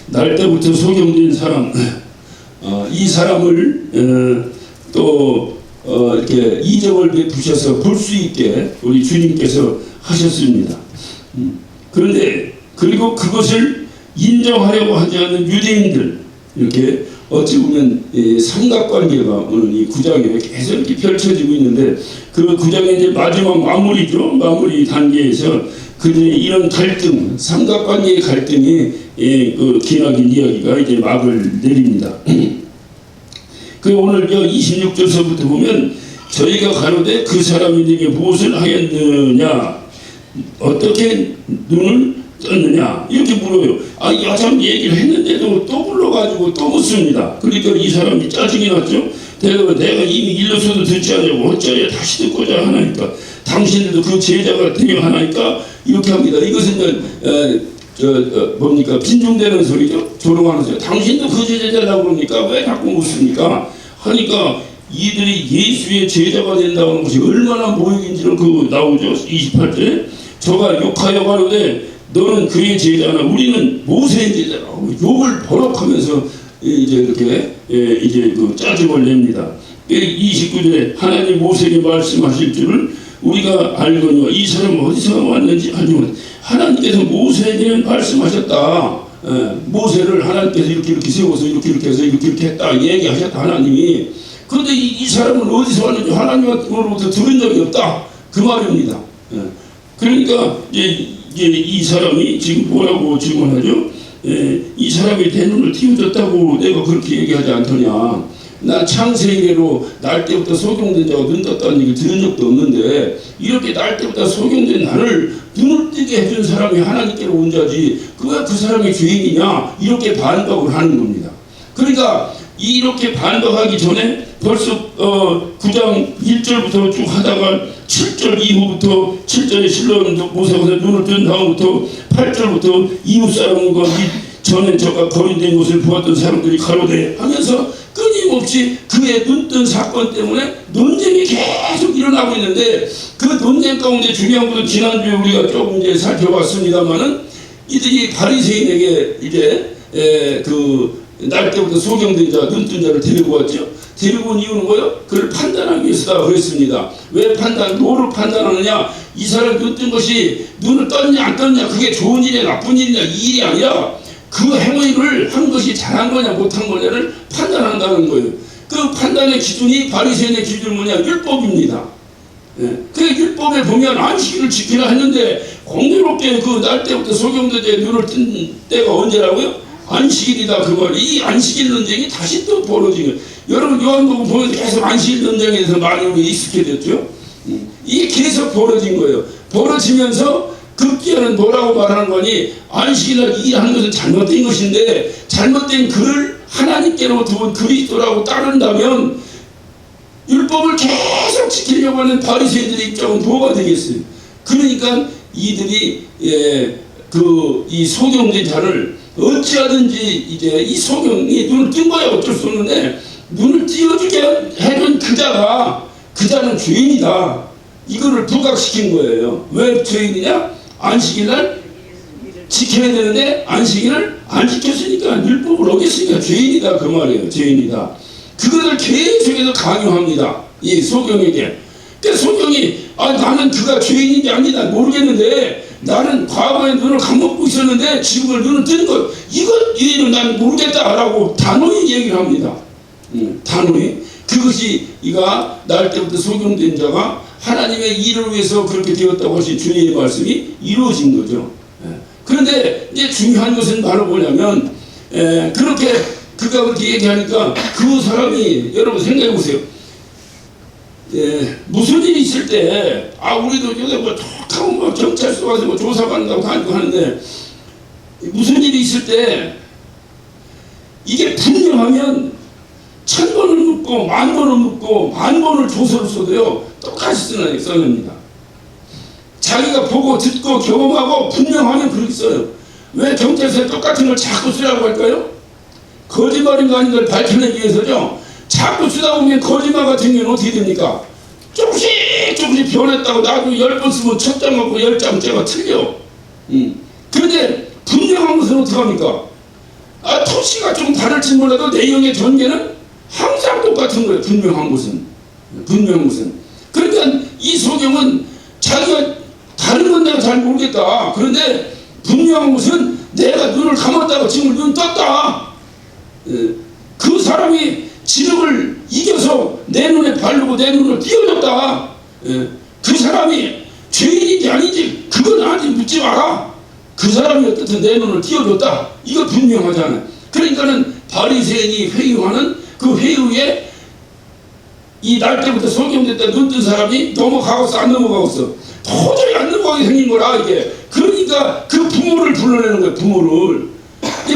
날 때부터 소경된 사람, 이 사람을 이렇게 이적을 베푸셔서 볼 수 있게 우리 주님께서 하셨습니다. 그런데 그리고 그것을 인정하려고 하지 않는 유대인들, 이렇게 어찌 보면 삼각관계가 오늘 이 9장에 계속 이렇게 펼쳐지고 있는데, 그 9장의 이제 마지막 마무리죠. 마무리 단계에서 그들의 이런 갈등, 삼각관계의 갈등이 기나긴 이야기가 이제 막을 내립니다. 그 오늘 26절서부터 보면, 저희가 가로되 그 사람이 네게 무엇을 하였느냐, 어떻게 눈을 떴느냐, 이렇게 물어요. 여참 얘기를 했는데도 또 불러가지고 또 묻습니다. 그러니까 이 사람이 짜증이 났죠. 내가 이미 일러서도 듣지 않냐고 어쩌려 다시 듣고자 하나니까, 당신들도 그 제자가 되려 하나니까, 이렇게 합니다. 이것은 뭡니까, 빈중되는 소리죠. 조롱하는 소리. 당신도 그 제자라고 그러니까 왜 자꾸 묻습니까 하니까, 이들이 예수의 제자가 된다는 것이 얼마나 모욕인지를 나오죠. 28절에 저가 욕하여 가로되 너는 그의 제자나 우리는 모세의 제자라고 욕을 버럭하면서 이제 이렇게 이제 짜증을 냅니다. 29절에 하나님 모세에게 말씀하실 줄을 우리가 알거니와 이 사람은 어디서 왔는지 알지만, 하나님께서 모세에게 말씀하셨다. 모세를 하나님께서 이렇게 세워서 이렇게 해서 이렇게 했다 얘기하셨다 하나님이. 그런데 이 사람은 어디서 왔는지 하나님으로부터 들은 적이 없다, 그 말입니다. 그러니까 이 사람이 지금 뭐라고 증언하죠? 이 사람이 내 눈을 띄워줬다고 내가 그렇게 얘기하지 않더냐. 난 창세이래로 날 때부터 소경된 자가 눈 떴다는 얘기 들은 적도 없는데, 이렇게 날 때부터 소경된 나를 눈을 뜨게 해준 사람이 하나님께로 온 자지, 그 사람이 죄인이냐, 이렇게 반박을 하는 겁니다. 그러니까 이렇게 반박하기 전에 벌써 9장 1절부터 쭉 하다가 7절 이후부터 7절에 실로는 모세가 눈을 뜬 다음부터 8절부터 이웃 사람과 전에 저가 거린된 것을 보았던 사람들이 가로되 하면서 끊임없이 그의 눈뜬 사건 때문에 논쟁이 계속 일어나고 있는데, 그 논쟁 가운데 중요한 것은 지난주에 우리가 조금 이제 살펴봤습니다만은, 이들이 바리새인에게 이제 날 때부터 소경된 자, 눈뜬 자를 데리고 왔죠. 데리고 온 이유는 뭐예요? 그를 판단하기 위해서다 그랬습니다. 왜 뭐를 판단하느냐? 이 사람 눈뜬 것이 눈을 떴냐 안 떴냐, 그게 좋은 일이냐 나쁜 일이냐, 이 일이 아니라 그 행위를 한 것이 잘한 거냐 못한 거냐를 판단한다는 거예요. 그 판단의 기준이 바리새인의 기준은 뭐냐? 율법입니다. 그 율법에 보면 안식일을 지키라 했는데, 공교롭게 그 날 때부터 소경된 자의 눈을 뜬 때가 언제라고요? 안식일이다, 그 말. 이 안식일 논쟁이 다시 또 벌어지는. 여러분 요한복음 보면 계속 안식일 논쟁에 대해서 많이 익숙해졌죠. 이게 계속 벌어진 거예요. 벌어지면서 급기야는 뭐라고 말하는 거니, 안식일날 일하는 것은 잘못된 것인데, 잘못된 그를 하나님께로부터 온 그리스도라고 따른다면 율법을 계속 지키려고 하는 바리새인들의 입장은 뭐가 되겠어요? 그러니까 이들이 이 소경된 자를 어찌하든지 이제 이 소경이 눈을 뜬 거야 어쩔 수 없는데, 눈을 띄워주게 해준 그자는 죄인이다, 이거를 부각시킨 거예요. 왜 죄인이냐? 안식일날 지켜야 되는데 안식일을 안 지켰으니까, 율법을 어겼으니까 죄인이다, 그 말이에요. 죄인이다. 그것을 계속해서 강요합니다, 이 소경에게. 그러니까 소경이 나는 그가 죄인인지 아닌지 모르겠는데, 나는 과거에 눈을 감먹고 있었는데 지금은 눈을 뜨는 것, 이거는 난 모르겠다라고 단호히 얘기를 합니다. 단호히. 그것이 이가 날 때부터 소경된 자가 하나님의 일을 위해서 그렇게 되었다고 하신 주님의 말씀이 이루어진 거죠. 그런데 이제 중요한 것은 바로 뭐냐면, 그렇게 그가 그렇게 얘기하니까 그 사람이, 여러분 생각해 보세요. 무슨 일이 있을 때, 우리도 요새 툭하면 경찰서 가서 조사받는다고 하는데, 무슨 일이 있을 때 이게 분명하면 1000번을 묻고 10,000번을 묻고 10,000번을 조서를 써도요 똑같이 써냅니다. 자기가 보고 듣고 경험하고 분명하면 그렇게 써요. 왜 경찰서에 똑같은 걸 자꾸 쓰라고 할까요? 거짓말인가 아닌 걸 밝혀내기 위해서죠. 자꾸 쓰다 보면 거짓말 같은 경우는 어떻게 됩니까? 조금씩 변했다고 나도 10번 쓰면 1000장 갖고 10장째가 틀려. 그런데 분명한 것은 어떻게 합니까? 토시가 좀 다를지 몰라도 내용의 전개는 항상 똑같은 거예요. 분명한 것은. 그러니까 이 소경은 자기가 다른 건 내가 잘 모르겠다. 그런데 분명한 것은 내가 눈을 감았다가 지금 눈 떴다. 그 사람이 지름을 이겨서 내 눈에 바르고 내 눈을 띄워줬다. 그 사람이 죄인인지 아닌지 그건 나한테 묻지 마라. 그 사람이 어떻든 내 눈을 띄워줬다. 이거 분명하잖아요. 그러니까는 바리새인이 회유하는 그 회유에 이 날 때부터 소경됐다 눈 뜬 사람이 넘어가겠어 안 넘어가겠어? 도저히 안 넘어가게 생긴 거라 이게. 그러니까 그 부모를 불러내는 거예요. 부모를.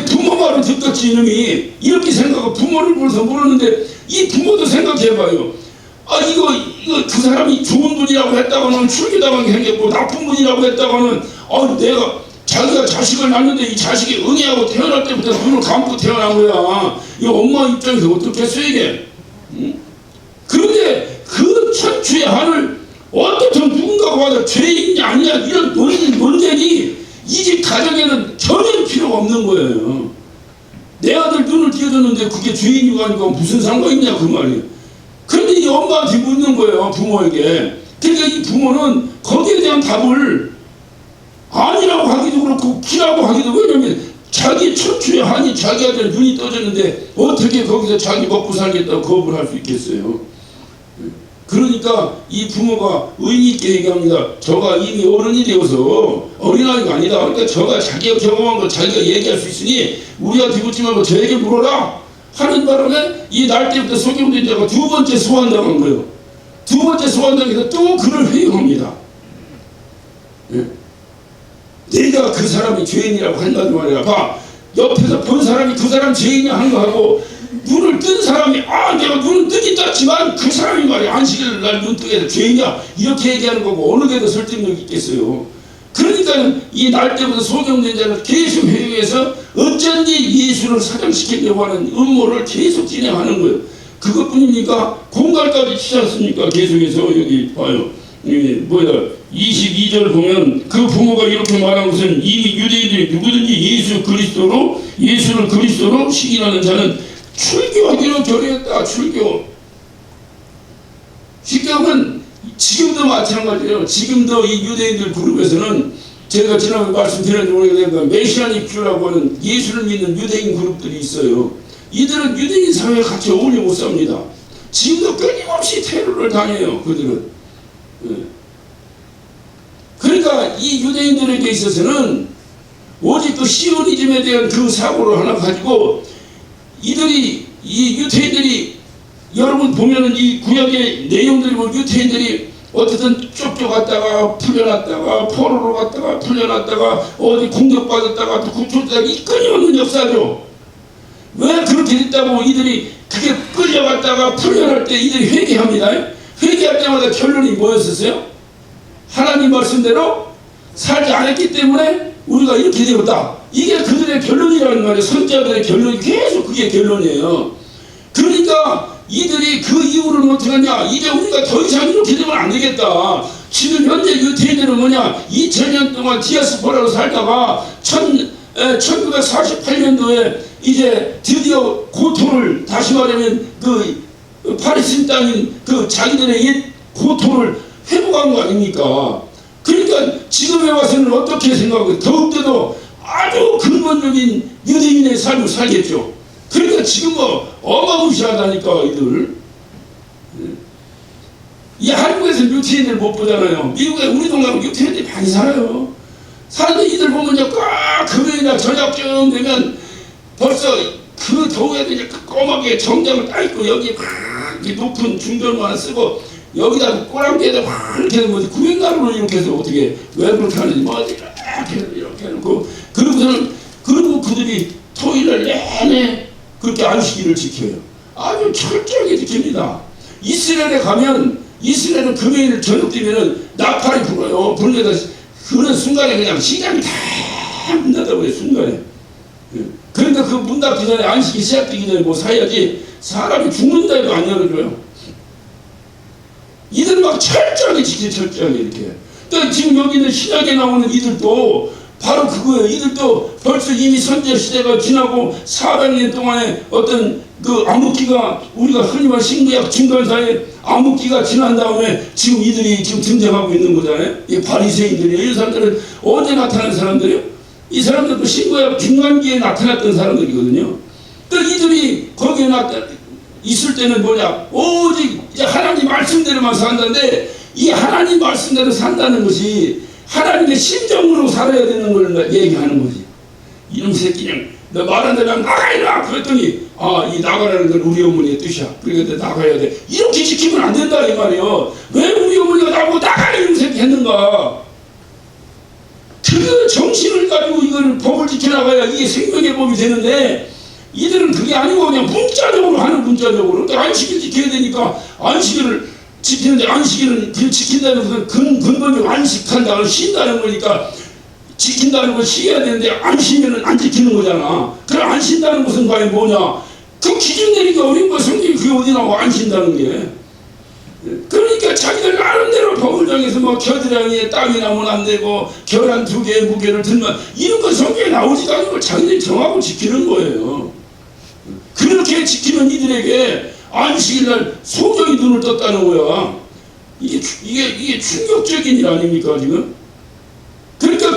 부모 말을 듣겠지 이놈이. 이렇게 생각하고 부모를 불러서 물었는데 이 부모도 생각해봐요. 이거 그 사람이 좋은 분이라고 했다가는 출교당하게 생겼고 나쁜 분이라고 했다가는 내가 자기가 자식을 낳는데 이 자식이 응애하고 태어날 때부터 눈을 감고 태어난 거야. 이 엄마 입장에서 어떻겠어 이게? 그런데 그 천추의 한을 어떻든 누군가가 와서 죄인이 아니냐 이런 논쟁이 이 집 가정에는 전혀 필요가 없는 거예요. 내 아들 눈을 띄워줬는데 그게 죄인이고 아니고 무슨 상관이 있냐 그 말이에요. 그런데 이 엄마한테 묻는 거예요. 부모에게. 그러니까 이 부모는 거기에 대한 답을 아니라고 하기도 그렇고 기라고 하기도. 왜냐면 자기 천추의 한이 자기 아들 눈이 떠졌는데 어떻게 거기서 자기 먹고 살겠다고 거부를 할 수 있겠어요. 그러니까 이 부모가 의리 있게 얘기합니다. 저가 이미 어른이 되어서 어린아이가 아니다. 그러니까 저가 자기가 경험한 걸 자기가 얘기할 수 있으니 우리한테 묻지 말고 저에게 물어라 하는 바람에 이 날 때부터 소경된 자가 두 번째 소환당한 거예요. 두 번째 소환당해서 또 그를 회유합니다. 내가 그 사람이 죄인이라고 한다는 말이야. 봐, 옆에서 본 사람이 그 사람 죄인이야 하는 거 하고 눈을 뜬 사람이 내가 눈을 뜨긴 떴지만 그 사람이 말이야 안식일 날 눈 뜨게 해서 죄인이야 이렇게 얘기하는 거고 어느 게더 설득력 있겠어요. 그러니까 이 날 때부터 소경된 자를 계속 회유해서 어쩐지 예수를 사장시키려고 하는 음모를 계속 진행하는 거예요. 그것뿐입니까? 공갈까지 치지 않습니까? 계속해서 여기 봐요. 22절 보면 그 부모가 이렇게 말한 것은 이미 유대인들이 누구든지 예수를 그리스도로 시인하는 자는 출교하기로 결의했다. 출교. 실경은 지금도 마찬가지예요. 지금도 이 유대인들 그룹에서는 제가 지난번에 말씀드렸는지 모르겠는데 메시아닉 큐라고 하는 예수를 믿는 유대인 그룹들이 있어요. 이들은 유대인 사회에 같이 어울려 못 삽니다. 지금도 끊임없이 테러를 당해요. 그들은. 그러니까 이 유대인들에게 있어서는 오직 그 시오니즘에 대한 그 사고를 하나 가지고 이 유태인들이 여러분 보면은 이 구약의 내용들이 보면 유태인들이 어쨌든 쫓겨갔다가 풀려났다가 포로로 갔다가 풀려났다가 어디 공격받았다가 또 구출되다가 이 끊임없는 역사죠. 왜 그렇게 됐다고 이들이 그게 끌려갔다가 풀려날 때 이들이 회개합니다. 회개할 때마다 결론이 뭐였었어요? 하나님 말씀대로 살지 않았기 때문에 우리가 이렇게 되었다. 이게 그들의 결론이라는 말이에요. 선지자들의 결론이 계속 그게 결론이에요. 그러니까 이들이 그 이후로는 어떻게 하냐. 이제 우리가 더 이상 이렇게 되면 안 되겠다. 지금 현재 유태인들은 뭐냐. 2000년 동안 디아스포라로 살다가 1948년도에 이제 드디어 고토를 다시 말하면 그 팔레스타인 땅인 그 자기들의 옛 고토를 회복한 거 아닙니까? 그러니까 지금에 와서는 어떻게 생각하고 더욱더 아주 근본적인 유대인의 삶을 살겠죠. 그러니까 지금 어마무시하다니까 이들. 이 한국에서는 유태인들 못 보잖아요. 미국에 우리 동네는 유태인들이 많이 살아요. 사는데 이들 보면요, 꽉 금요일이나 저녁쯤 되면 벌써 그 더위에도 이제 꼬맣게 정장을 딱 입고 여기에 막 높은 중전모 하나 쓰고 여기다 꼬랑지에다 막 이렇게 뭐 구행가루를 이렇게 해서 어떻게 왜 그렇게 하는지 뭐 이렇게 해놓고 그리고 그들이 토요일날 내내 그렇게 안식일을 지켜요. 아주 철저하게 지킵니다. 이스라엘에 가면 이스라엘은 금요일 저녁 되면은 나팔이 불어요. 불려다 그런 순간에 그냥 시간이 다 문 닫아버려요. 순간에. 그러니까 그 문 닫기 전에 안식이 시작되기 전에 뭐 사야지 사람이 죽는다 해도 안 열어줘요. 이들 막 철저하게 지켜 철저하게 이렇게. 그러니까 지금 여기 있는 신약에 나오는 이들도 바로 그거예요. 이들도 벌써 이미 선제 시대가 지나고 400년 동안의 어떤 그 암흑기가, 우리가 흔히 말하는 신구약 중간사의 암흑기가 지난 다음에 지금 이들이 지금 등장하고 있는 거잖아요. 이 바리새인들이에요. 이 사람들은 언제 나타난 사람들이에요? 이 사람들도 신구약 중간기에 나타났던 사람들이거든요. 또 이들이 거기에 있을 때는 뭐냐? 오직 이제 하나님 말씀대로만 산다는데, 이 하나님 말씀대로 산다는 것이 하나님의 심정으로 살아야 되는 걸 얘기하는 거지. 이놈 새끼 그냥 너 말한 대로 나가라 그랬더니, 이 나가라는 건 우리 어머니의 뜻이야. 그러니까 나가야 돼. 이렇게 지키면 안 된다 이 말이에요. 왜 우리 어머니가 나보고 나가라 이놈 새끼 했는가? 그 정신을 가지고 이걸 법을 지켜나가야 이게 생명의 법이 되는데, 이들은 그게 아니고 그냥 문자적으로 하는, 문자적으로. 그러니까 안식일 지켜야 되니까 안식일을 지키는데, 안식일은 지킨다는 것은 근본적으로 안식한다, 쉰다는 거니까 지킨다는 걸 쉬어야 되는데, 안 쉬면은 안 지키는 거잖아. 그럼 안 쉰다는 것은 과연 뭐냐? 그 기준 내리기 어려운 거, 성경이 그게 어디 나오고 안 쉰다는 게. 그러니까 자기들 나름대로 법을 정해서 뭐 겨드랑이에 땀이 나면 안 되고 결한 2개의 무게를 들면, 이런 건 성경에 나오지도 않은 걸 자기들이 정하고 지키는 거예요. 그렇게 지키는 이들에게 안식일날 소정이 눈을 떴다는 거야. 이게 충격적인 일 아닙니까 지금? 그러니까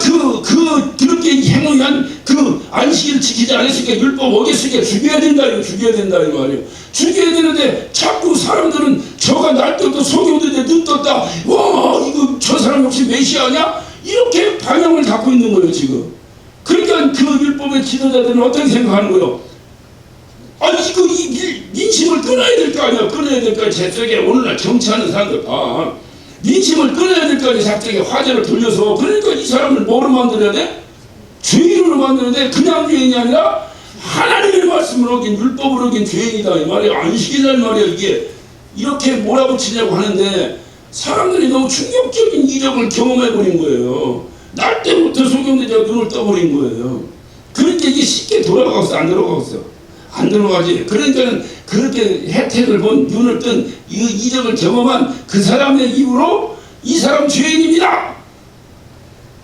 그렇게 행위한 그 안식일을 지키지 않았으니까 율법 어겼으니까 죽여야 된다, 이거 죽여야 된다 이 말이에요. 죽여야 되는데 자꾸 사람들은 저가 날 떴다, 속여오는데 눈 떴다, 와 이거 저 사람 역시 메시아냐? 이렇게 방향을 갖고 있는 거예요 지금. 그러니까 그 율법의 지도자들은 어떻게 생각하는 거예요? 아니 이거 민심을 끊어야 될 거 아니야. 끊어야 될 거 아니야. 저쪽에 오늘날 정치하는 사람들 봐. 민심을 끊어야 될 거 아니야. 저쪽에 화제를 돌려서. 그러니까 이 사람을 뭐로 만들어야 돼? 죄인으로 만들어야 돼. 그냥 죄인이 아니라 하나님의 말씀을 어긴, 율법을 어긴 죄인이다 이 말이야. 안식일날 말이야. 이게 이렇게 몰아붙이려고 하는데 사람들이 너무 충격적인 이적을 경험해버린 거예요. 날 때부터 소경대자가 눈을 떠버린 거예요. 그러니까 이게 쉽게 돌아가서 안 들어가겠어. 안 들어가지. 그러니까 그렇게 혜택을 본, 눈을 뜬, 이적을 경험한 그 사람의 입으로 이 사람 죄인입니다.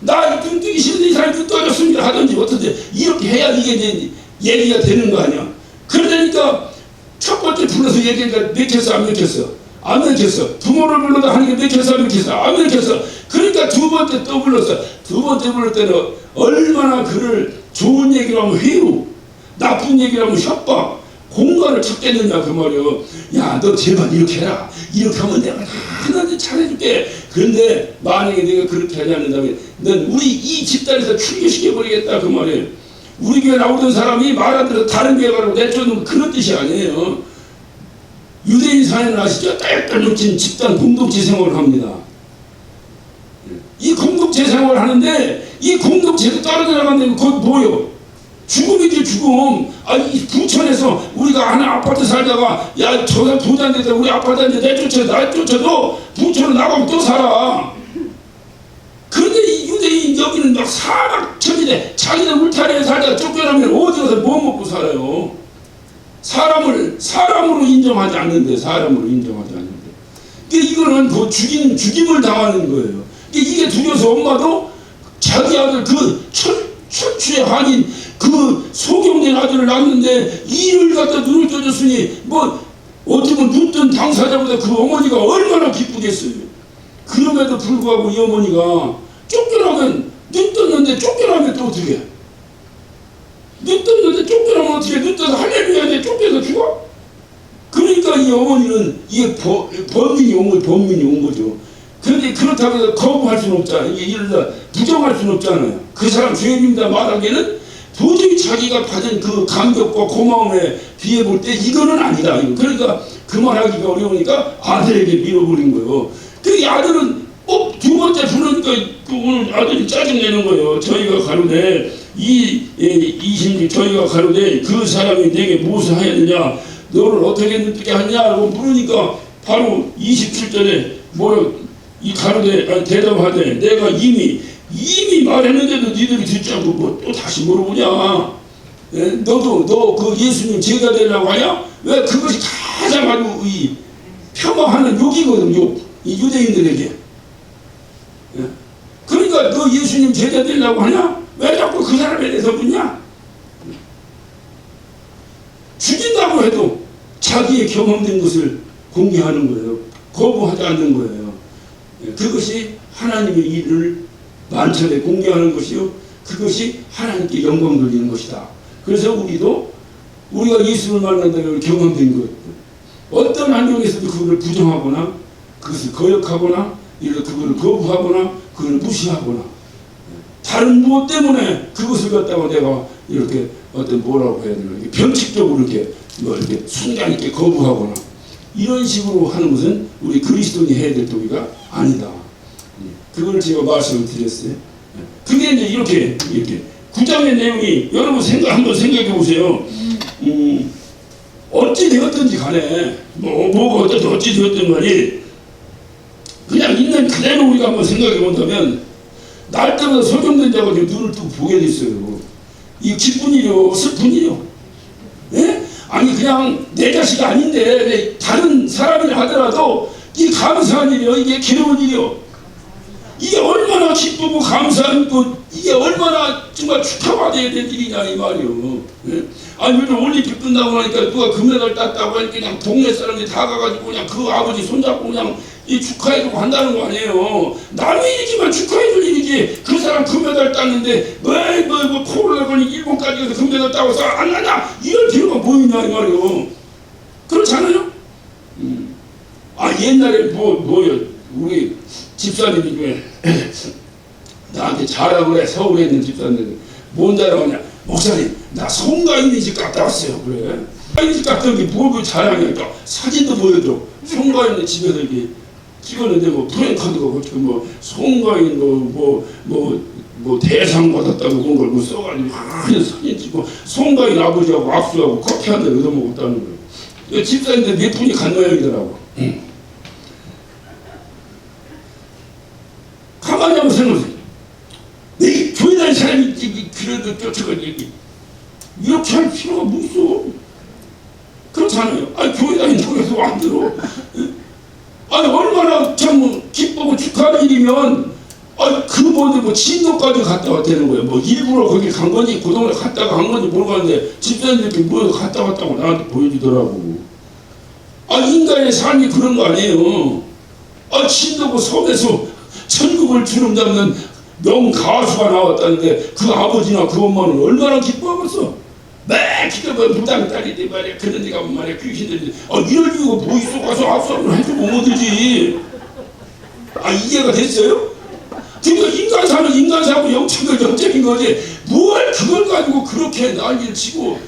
나 눈 뜨기 싫은데 이 사람이 눈 떠졌습니다 하든지 어떻게 이렇게 해야 이게 이제 얘기가 되는 거 아니야. 그러니까 첫 번째 불러서 얘기하니까 맥혔어 안 맥혔어? 안 맥혔어. 부모를 불러도 하는 게 맥혔어 안 맥혔어? 안 맥혔어. 그러니까 두 번째 또 불렀어. 두 번째 부를 때는 얼마나 그를 좋은 얘기로 하면 회유, 나쁜 얘기를 하면 협박, 공간을 찾겠느냐 그 말이요. 야 너 제발 이렇게 해라. 이렇게 하면 내가 하나님 잘해줄게. 그런데 만약에 내가 그렇게 하지 않는다면 넌 우리 이 집단에서 출교시켜버리겠다 그 말이에요. 우리 교회 나오던 사람이 말 안 들어서 다른 교회 가라고 내쫓는 그런 뜻이 아니에요. 유대인 사회는 아시죠? 딸딸 뭉친 집단 공동체 생활을 합니다. 이 공동체 생활을 하는데 이 공동체에서 떨어져 나간다면 그건 뭐예요? 죽음이지 죽음. 아니 부천에서 우리가 하나 아파트 살다가 야 저 사람 도장에다 우리 아파트한테 내쫓아도 부천으로 나가면 또 살아. 그런데 이 유대인 여기는 막 사막천지대 자기는 울타리에 살다가 쫓겨나면 어디 가서 뭐 먹고 살아요. 사람으로 인정하지 않는데, 사람으로 인정하지 않는데. 이거는 그 죽임을 당하는 거예요. 이게 두려워서 엄마도 자기 아들 그 천추의 한인 그 소경된 아들을 낳았는데 이를 갖다 눈을 떠줬으니 뭐 어떻게 보면 눈 뜬 당사자보다 그 어머니가 얼마나 기쁘겠어요. 그럼에도 불구하고 이 어머니가 쫓겨나면, 눈 떴는데 쫓겨나면 또 어떻게 해? 눈 떴는데 쫓겨나면 어떻게 해? 눈 떠서 할렐루야 하는데 쫓겨서 죽어? 그러니까 이 어머니는 이게 범민이 온 거죠. 범민이 온 거죠. 그런데 그렇다고 해서 거부할 수는 없잖아요. 이를 부정할 수는 없잖아요. 그 사람 죄인입니다 말하기에는 도저히 자기가 받은 그 감격과 고마움에 비해 볼 때 이거는 아니다. 그러니까 그 말하기가 어려우니까 아들에게 밀어버린 거예요. 그 아들은 두 번째 부르니까 오늘 아들이 짜증내는 거예요. 저희가 가로되 이신지 저희가 가로되 그 사람이 내게 무엇을 하였느냐, 너를 어떻게 눈뜨게 하냐고 물으니까 바로 27절에 이 가로되 대답하되 내가 이미 말했는데도 니들이 듣지 않고 뭐 또 다시 물어보냐. 예? 너도 너 그 예수님 제가 되려고 하냐? 왜 그것이 가장 아주 이 폄하하는 욕이거든. 욕. 이 유대인들에게. 예? 그러니까 그러니까 너 예수님 제자 되려고 하냐? 왜 자꾸 그 사람에 대해서 묻냐? 죽인다고 해도 자기의 경험된 것을 공개하는 거예요. 거부하지 않는 거예요. 그것이 하나님의 일을 만천에 공개하는 것이요, 그것이 하나님께 영광 돌리는 것이다. 그래서 우리가 예수를 만난다면 경험된 것, 어떤 환경에서도 그것을 부정하거나 그것을 거역하거나 그것을 거부하거나 그것을 무시하거나 다른 무엇 때문에 그것을 갖다가 내가 이렇게 어떤 뭐라고 해야 되나, 변칙적으로 이렇게 이렇게 순간 있게 거부하거나 이런 식으로 하는 것은 우리 그리스도인이 해야 될 도리가 아니다. 그걸 제가 말씀을 드렸어요. 그게 이제 이렇게 9장의 내용이 여러분 한번 생각해 보세요. 어찌 되었든지 간에 뭐가 어찌 되었든 간에 그냥 있는 그대로 우리가 한번 생각해 본다면 날 때마다 소경된 자가 눈을 뜨고 보게 됐어요. 이 기쁜 일이요, 슬픈 일이요. 예? 아니 그냥 내 자식이 아닌데 다른 사람이라 하더라도 이 감사한 일이요, 이게 괴로운 일이요. 이게 얼마나 기쁘고 감사한 것, 이게 얼마나 정말 축하받아야 될 일이냐 이 말이요. 예? 아니 요즘 올림픽 끝나고 나니까 누가 금메달 땄다고 하니까 그냥 동네 사람들이 다 가가지고 그냥 그 아버지 손잡고 그냥 이 축하해주고 한다는 거 아니에요. 남의 일이지만 축하해줄 일이지. 그 사람 금메달 땄는데 뭐 코로나 걸린 일본까지 가서 금메달 따고서 안 나냐 이럴 필요가 뭐 있냐 이 말이요. 그렇지 않아요? 옛날에 뭐요, 우리 집사님 중에 나한테 자랑을 해. 서울에 있는 집사님 뭔 자랑하냐, 목사님 나 송가인네 집 갔다 왔어요. 그래, 송가인네 집 갔다 온 게 뭘 자랑이니까 사진도 보여줘. 송가인네 집에서 이렇게 찍었는데 프랭카드가 송가인 대상 받았다고 그런 걸 써가지고 사진 찍고 송가인 아버지하고 악수하고 커피 한 잔 얻어먹었다는 거예요. 집사님들 몇 분이 간 모양이더라고. 가만히 한번 생각해보세요. 내 교회 다니는 사람이 그래도 쫓아가지 이렇게 할 필요가 뭐 있어? 그렇잖아요. 교회 다닌다고 해서 안 들어. 얼마나 참 기쁘고 축하하는 일이면 진도까지 갔다 왔다는 거예요. 일부러 거기 간 건지 그동안에 갔다가 간 건지 모르겠는데 집사님들이 갔다 왔다고 나한테 보여주더라고. 인간의 삶이 그런 거 아니에요. 진도고 섬에서 천국을 주름 잡는 명가수가 나왔다는데 그 아버지나 그 엄마는 얼마나 기뻐하겠어. 기가 무당 딸인데 말이야. 그런 데 가면 말이야 귀신들이 이럴 이유가 뭐 있어. 가서 악수를 해주고 오면 되지. 이해가 됐어요? 그러니까 인간 사는 인간 사고 영적인 영적인 거지 뭘 그걸 가지고 그렇게 난리를 치고.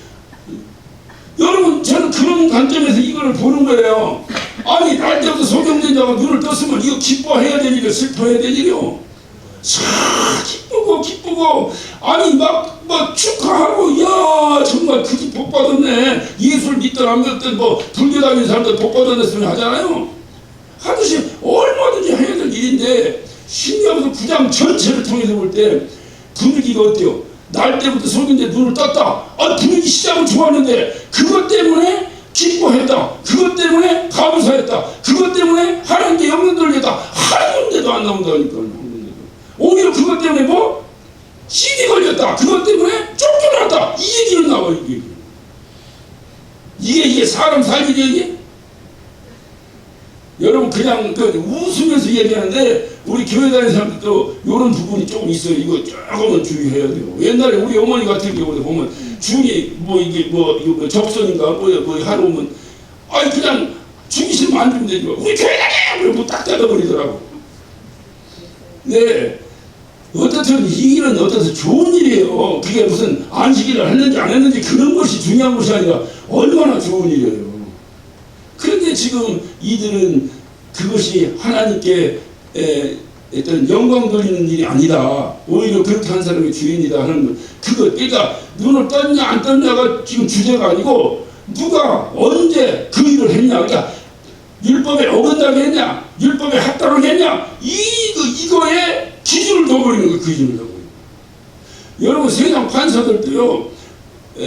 여러분 저는 그런 관점에서 이걸 보는 거예요. 날 때부터 소경된 자가 눈을 떴으면 이거 기뻐해야 될 일이요, 슬퍼해야 될 일이요. 기쁘고 막 축하하고 야 정말 그 집 복 받았네. 예수를 믿든 안 믿든 불교 다니는 사람들 복 받았네 소리 하잖아요. 하듯이 얼마든지 해야 될 일인데 신약에서 9장 전체를 통해서 볼 때 분위기가 어때요? 날 때부터 속인데 눈을 떴다. 분위기 시작은 좋았는데 그것 때문에 기뻐했다. 그것 때문에 감사했다. 그것 때문에 하나님께 영광 돌렸다. 한 군데도 안 나온다니까. 오히려 그것 때문에 시비 걸렸다. 그것 때문에 쫓겨났다. 이 얘기는 나와요. 이게 사람 살 일이야 이게? 여러분 그냥 웃으면서 얘기하는데 우리 교회 다니는 사람들도 이런 부분이 조금 있어요. 이거 조금은 주의해야 돼요. 옛날에 우리 어머니 같은 경우에 보면 중이 이거 적선인가 하러 오면 그냥 주기 싫으면 안 주면 되지. 우리 교회 다녀! 그러고 딱 닫아버리더라고. 네. 어떻든 이 일은 어떠서 좋은 일이에요. 그게 무슨 안식일을 했는지 안 했는지 그런 것이 중요한 것이 아니라 얼마나 좋은 일이에요. 그런데 지금 이들은 그것이 하나님께 어떤 영광 돌리는 일이 아니다. 오히려 그렇게 한 사람이 주인이다 하는 것. 그러니까 눈을 떴냐 안 떴냐가 지금 주제가 아니고 누가 언제 그 일을 했냐. 그러니까 율법에 어긋나게 했냐, 율법에 합당하게 했냐, 이거에 기준을 둬버리는 거예요. 기준을 둬버리는 거예요. 여러분 세상 판사들도요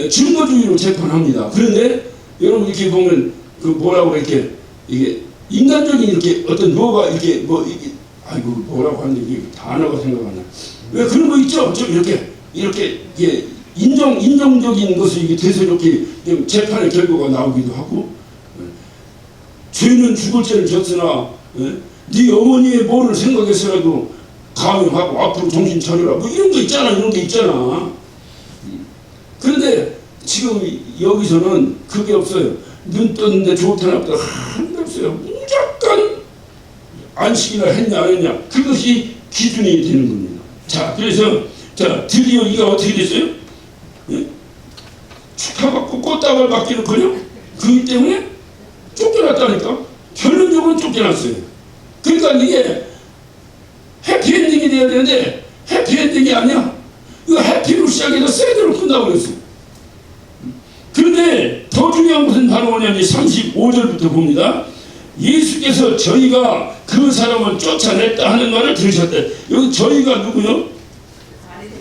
증거주의로 재판합니다. 그런데 여러분 이렇게 보면 뭐라고 이게 인간적인 이렇게 어떤 뭐가 이렇게 아이고 뭐라고 하는데 이게 단어가 생각 안 나. 왜 그런 거 있죠? 좀 이렇게 이게 인정적인 것을 이게 돼서 이렇게 재판의 결과가 나오기도 하고, 죄는 죽을 죄를 졌으나 네 어머니의 뭐를 생각해서라도 감형하고 앞으로 정신 차려라, 뭐 이런 거 있잖아. 이런 게 있잖아. 그런데 지금 여기서는 그게 없어요. 눈 떴는데 좋다 나쁘다 하나도 없어요. 무조건 안식이나 했냐 안 했냐, 그것이 기준이 되는 겁니다. 자, 그래서 드디어 이가 어떻게 됐어요? 축하받고 꽃다발 받기는 커녕 그것 때문에 쫓겨났다니까. 결론적으로 쫓겨났어요. 그러니까 이게 해피엔딩이 돼야 되는데 해피엔딩이 아니야. 이거 해피로 시작해서 새드로 끝나고 그랬어요. 그런데 더 중요한 것은 바로 뭐냐면 35절부터 봅니다. 예수께서 저희가 그 사람을 쫓아냈다 하는 말을 들으셨대. 여기 저희가 누구요?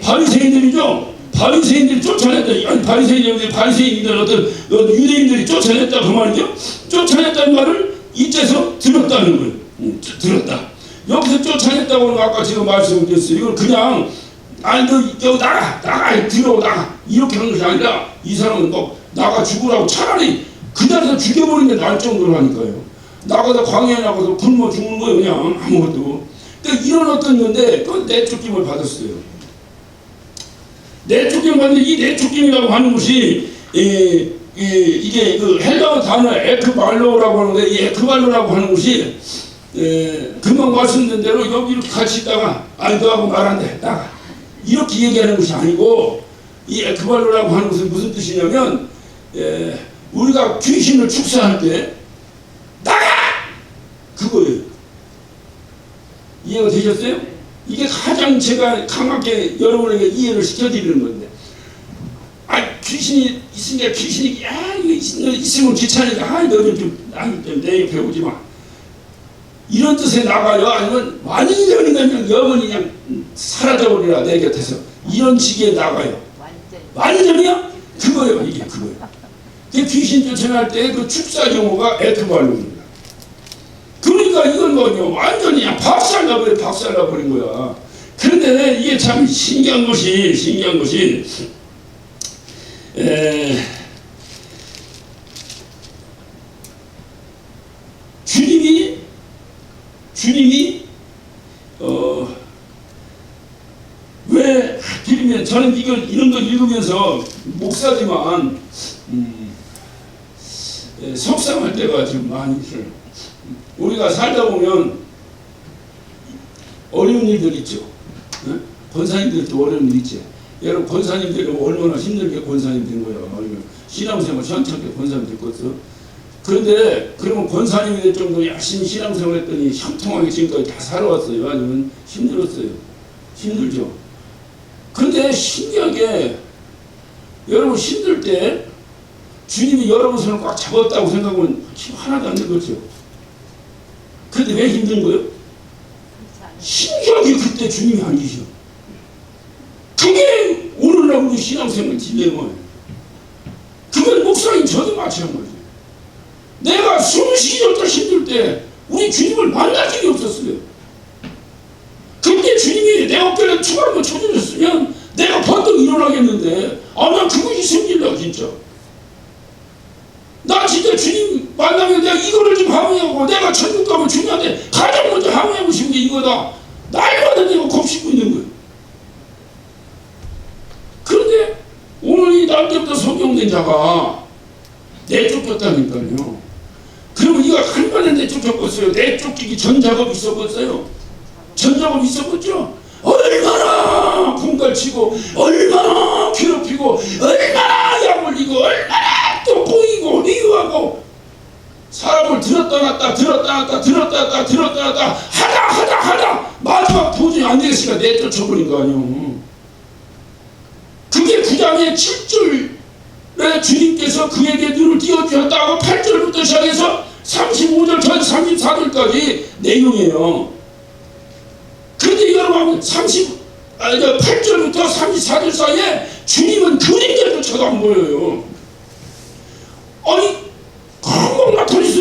바리새인들이죠. 바리새인들이 쫓아냈다. 아니 바리새인이든 어떤 유대인들이 쫓아냈다 그 말이죠. 쫓아냈다는 말을 이때서 들었다는 거예요. 들었다. 여기서 쫓아냈다고 하는 거 아까 제가 말씀드렸어요. 이걸 그냥 아니 너 여기 나가 들어오다가 이렇게 하는 것이 아니라 이 사람은 뭐 나가 죽으라고 차라리 그 자리에서 죽여버리는 게 나을 정도로 하니까요. 나가다 광야에 나가서 굶어 죽는 거예요. 그냥 아무것도. 그러니까 이런 어떤 건데 또 내쫓김을 받았어요. 내쫓김을 받는데 이 내쫓김이라고 하는 것이 이게 그 헬라어 단어 에크발로라고 하는데 이 에크발로라고 하는 것이 금방 말씀드린 대로 여기 이렇게 같이 있다가 아니 너하고 말 안 돼 나가 이렇게 얘기하는 것이 아니고, 이 에크발로라고 하는 것은 무슨 뜻이냐면 우리가 귀신을 축사할 때 나가! 그거예요. 이해가 되셨어요? 이게 가장 제가 강하게 여러분에게 이해를 시켜드리는 건데, 귀신이 있으니까 귀신이 이거 있으면 귀찮으니까 너는 좀 내 옆에 오지 마, 이런 뜻에 나가요? 아니면 완전히 그냥 영원히 그냥 사라져버리라 내 곁에서, 이런 식의 나가요? 완전히요? 그거예요. 이게 그거예요. 귀신 쫓아날 때 그 축사 용어가 에크발로입니다. 그러니까 이건 뭐냐, 완전히 그냥 박살나버린 거야. 그런데 이게 참 신기한 것이 주님이 왜 하필이면 저는 이런 거 읽으면서 목사지만 속상할 때가 좀 많이 있어요. 우리가 살다 보면 어려운 일들 있죠. 권사님들도 어려운 일 있죠. 여러분 권사님들이 얼마나 힘들게 권사님 된 거야. 신앙생활 시원찮게 권사님 됐겠어. 그런데 그러면 권사님이 될 정도로 열심히 신앙생활 했더니 형통하게 지금까지 다 살아왔어요? 아니면 힘들었어요? 힘들죠. 그런데 신기하게 여러분 힘들 때 주님이 여러분 손을 꽉 잡았다고 생각하면 힘 하나도 안 들겠죠. 그런데 왜 힘든 거예요? 신기하게 그때 주님이 안 계셔. 그게 오늘날 우리 신앙생활 딜레마예요. 그건 목사님 저도 마찬가지예요. 내가 숨 쉬었다 힘들 때 우리 주님을 만날 적이 없었어요. 그때 주님이 내 어깨를 툭 한번 쳐주셨으면 내가 번뜩 일어나겠는데, 난 그것이 승질나 진짜. 나 진짜 주님 만나면 내가 이거를 좀 항의하고, 내가 천국 가면 주님한테 가장 먼저 항의하고 싶은 게 이거다. 날마다 내가 곱씹고 있는 거예요. 그런데 오늘 이 날때부터 성경된 자가 내쫓겼다니까요. 그러면 이가 한번에 내쫓겼어요. 내쫓기기 전 작업이 있었겠어요. 전 작업이 있었겠죠. 얼마나 분갈치고, 얼마나 괴롭히고, 얼마나 약 올리고, 얼마나 또 꼬이고 리유하고, 사람을 들었다 놨다 하다 마지막 도저히 안 되겠으니까 내쫓아버린 거 아니에요. 그게 9장의 7절에 주님께서 그에게 눈을 띄워주셨다고 8절부터 시작해서 35절 전 34절까지 내용이에요. 그런데 여러분 8절부터 34절 사이에 주님은 그림자조차도 안 보여요. 아니 금방 나타나서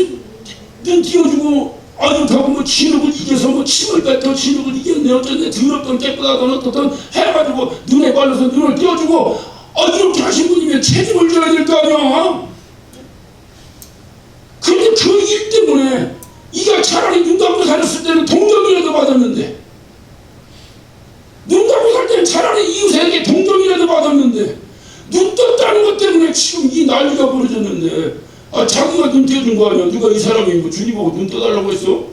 눈 띄워주고, 가고 뭐 치르고 이겨서 뭐 뭐 침을 뱉어 지르고 이겼네 어쩌네 더럽던 깨끗하던 어떻든 해가지고 눈에 발라서 눈을 띄워주고 이렇게 하신 분이면 책임을 져야 될 거 아니야. 그런데 그 일 때문에 이가 차라리 눈 감고 살았을 때는 동정이라도 받았는데, 눈 감고 살 때는 차라리 이웃에게 동정이라도 받았는데, 눈 떴다는 것 때문에 지금 이 난리가 벌어졌는데, 자기가 눈 띄워준 거 아니야. 누가 이 사람이 뭐 주님 보고 눈 떠달라고 했어?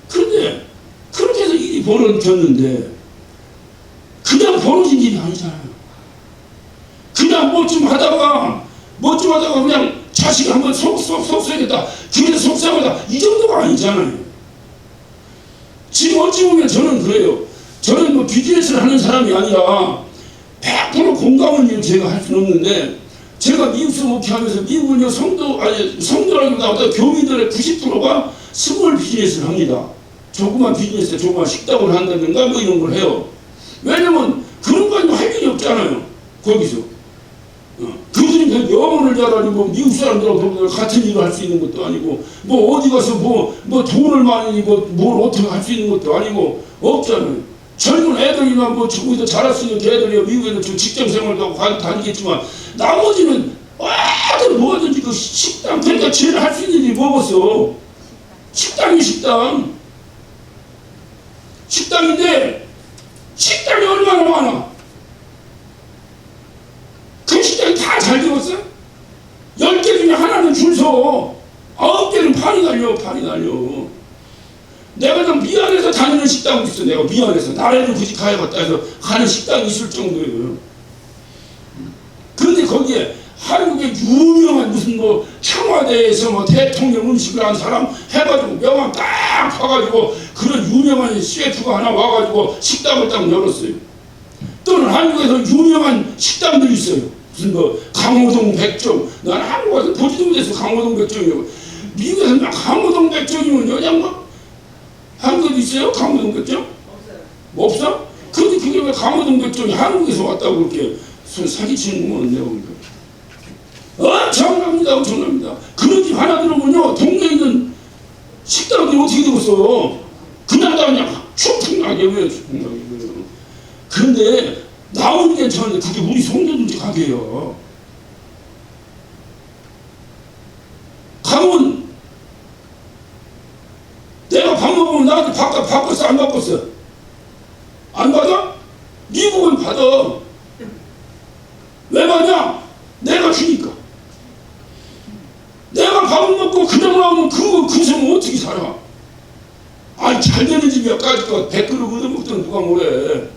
그런데 그렇게 해서 일이 벌어졌는데 그냥 벌어진 일이 아니잖아요. 그냥 뭐 좀 하다가 그냥 자식 한번 속상했다. 그래서 속상하다. 이 정도가 아니잖아요. 지금 어찌 보면 저는 그래요. 저는 뭐 비즈니스를 하는 사람이 아니라 100% 공감을 제가 할 수는 없는데, 제가 미국에서 목회하면서 미국은요 성도라기보다 교민들의 90%가 스몰 비즈니스를 합니다. 조그만 비즈니스, 조그만 식당을 한다든가 뭐 이런 걸 해요. 왜냐면 그런 거 아니면 할 일이 없잖아요. 거기서 그들이 영어를 잘하니 뭐 미국 사람들하고 같은 일을 할 수 있는 것도 아니고, 뭐 어디 가서 뭐 돈을 많이 뭘 어떻게 할 수 있는 것도 아니고 없잖아요. 젊은 애들이나 뭐 중국에서 자랄 수 있는 애들이야 미국에서 직장 생활도 하고 다니겠지만, 나머지는 뭐든지 그 식당, 그러니까 제일 할 수 있는 일이 뭐겠어? 식당이 식당인데 식당이 얼마나 많아? 그 식당이 다 잘 되었어? 10개 중에 하나는 줄 서 9개는 판이 날려. 내가 좀 미안해서 다니는 식당도 있어. 내가 미안해서 나라도 굳이 가야겠다 해서 가는 식당이 있을 정도예요. 그런데 거기에 한국의 유명한 무슨 뭐 청와대에서 뭐 대통령 음식을 한 사람 해가지고 명함 딱 파가지고 그런 유명한 셰프가 하나 와가지고 식당을 딱 열었어요. 또는 한국에서 유명한 식당들이 있어요. 무슨 뭐 강호동 백종. 난 한국 와서 보지도 못했어. 강호동 백종이라고. 미국에서 강호동 백종이면 그냥 뭐 한국에도 있어요? 강호동 백종? 없어? 근데 그게 왜 강호동 백종이 한국에서 왔다고 그렇게 사기치는 건 내가 보니까 엄청납니다. 그런 집 하나 들어보면요 동네에 있는 식당들이 어떻게 되겠어. 그냥 추풍나게 왜 추풍나게 왜요. 그런데 나오는 게 괜찮은데 그게 우리 성도들 가게요. 가면 내가 밥 먹으면 나한테 바꿨어 안 바꿨어? 안 받아? 미국은 받아. 왜 받냐? 내가 주니까. 내가 밥을 먹고 그냥 나오면 그 섬은 어떻게 살아? 잘 되는 집이 몇 가지가 100그릇 얻어먹던 누가 뭐래.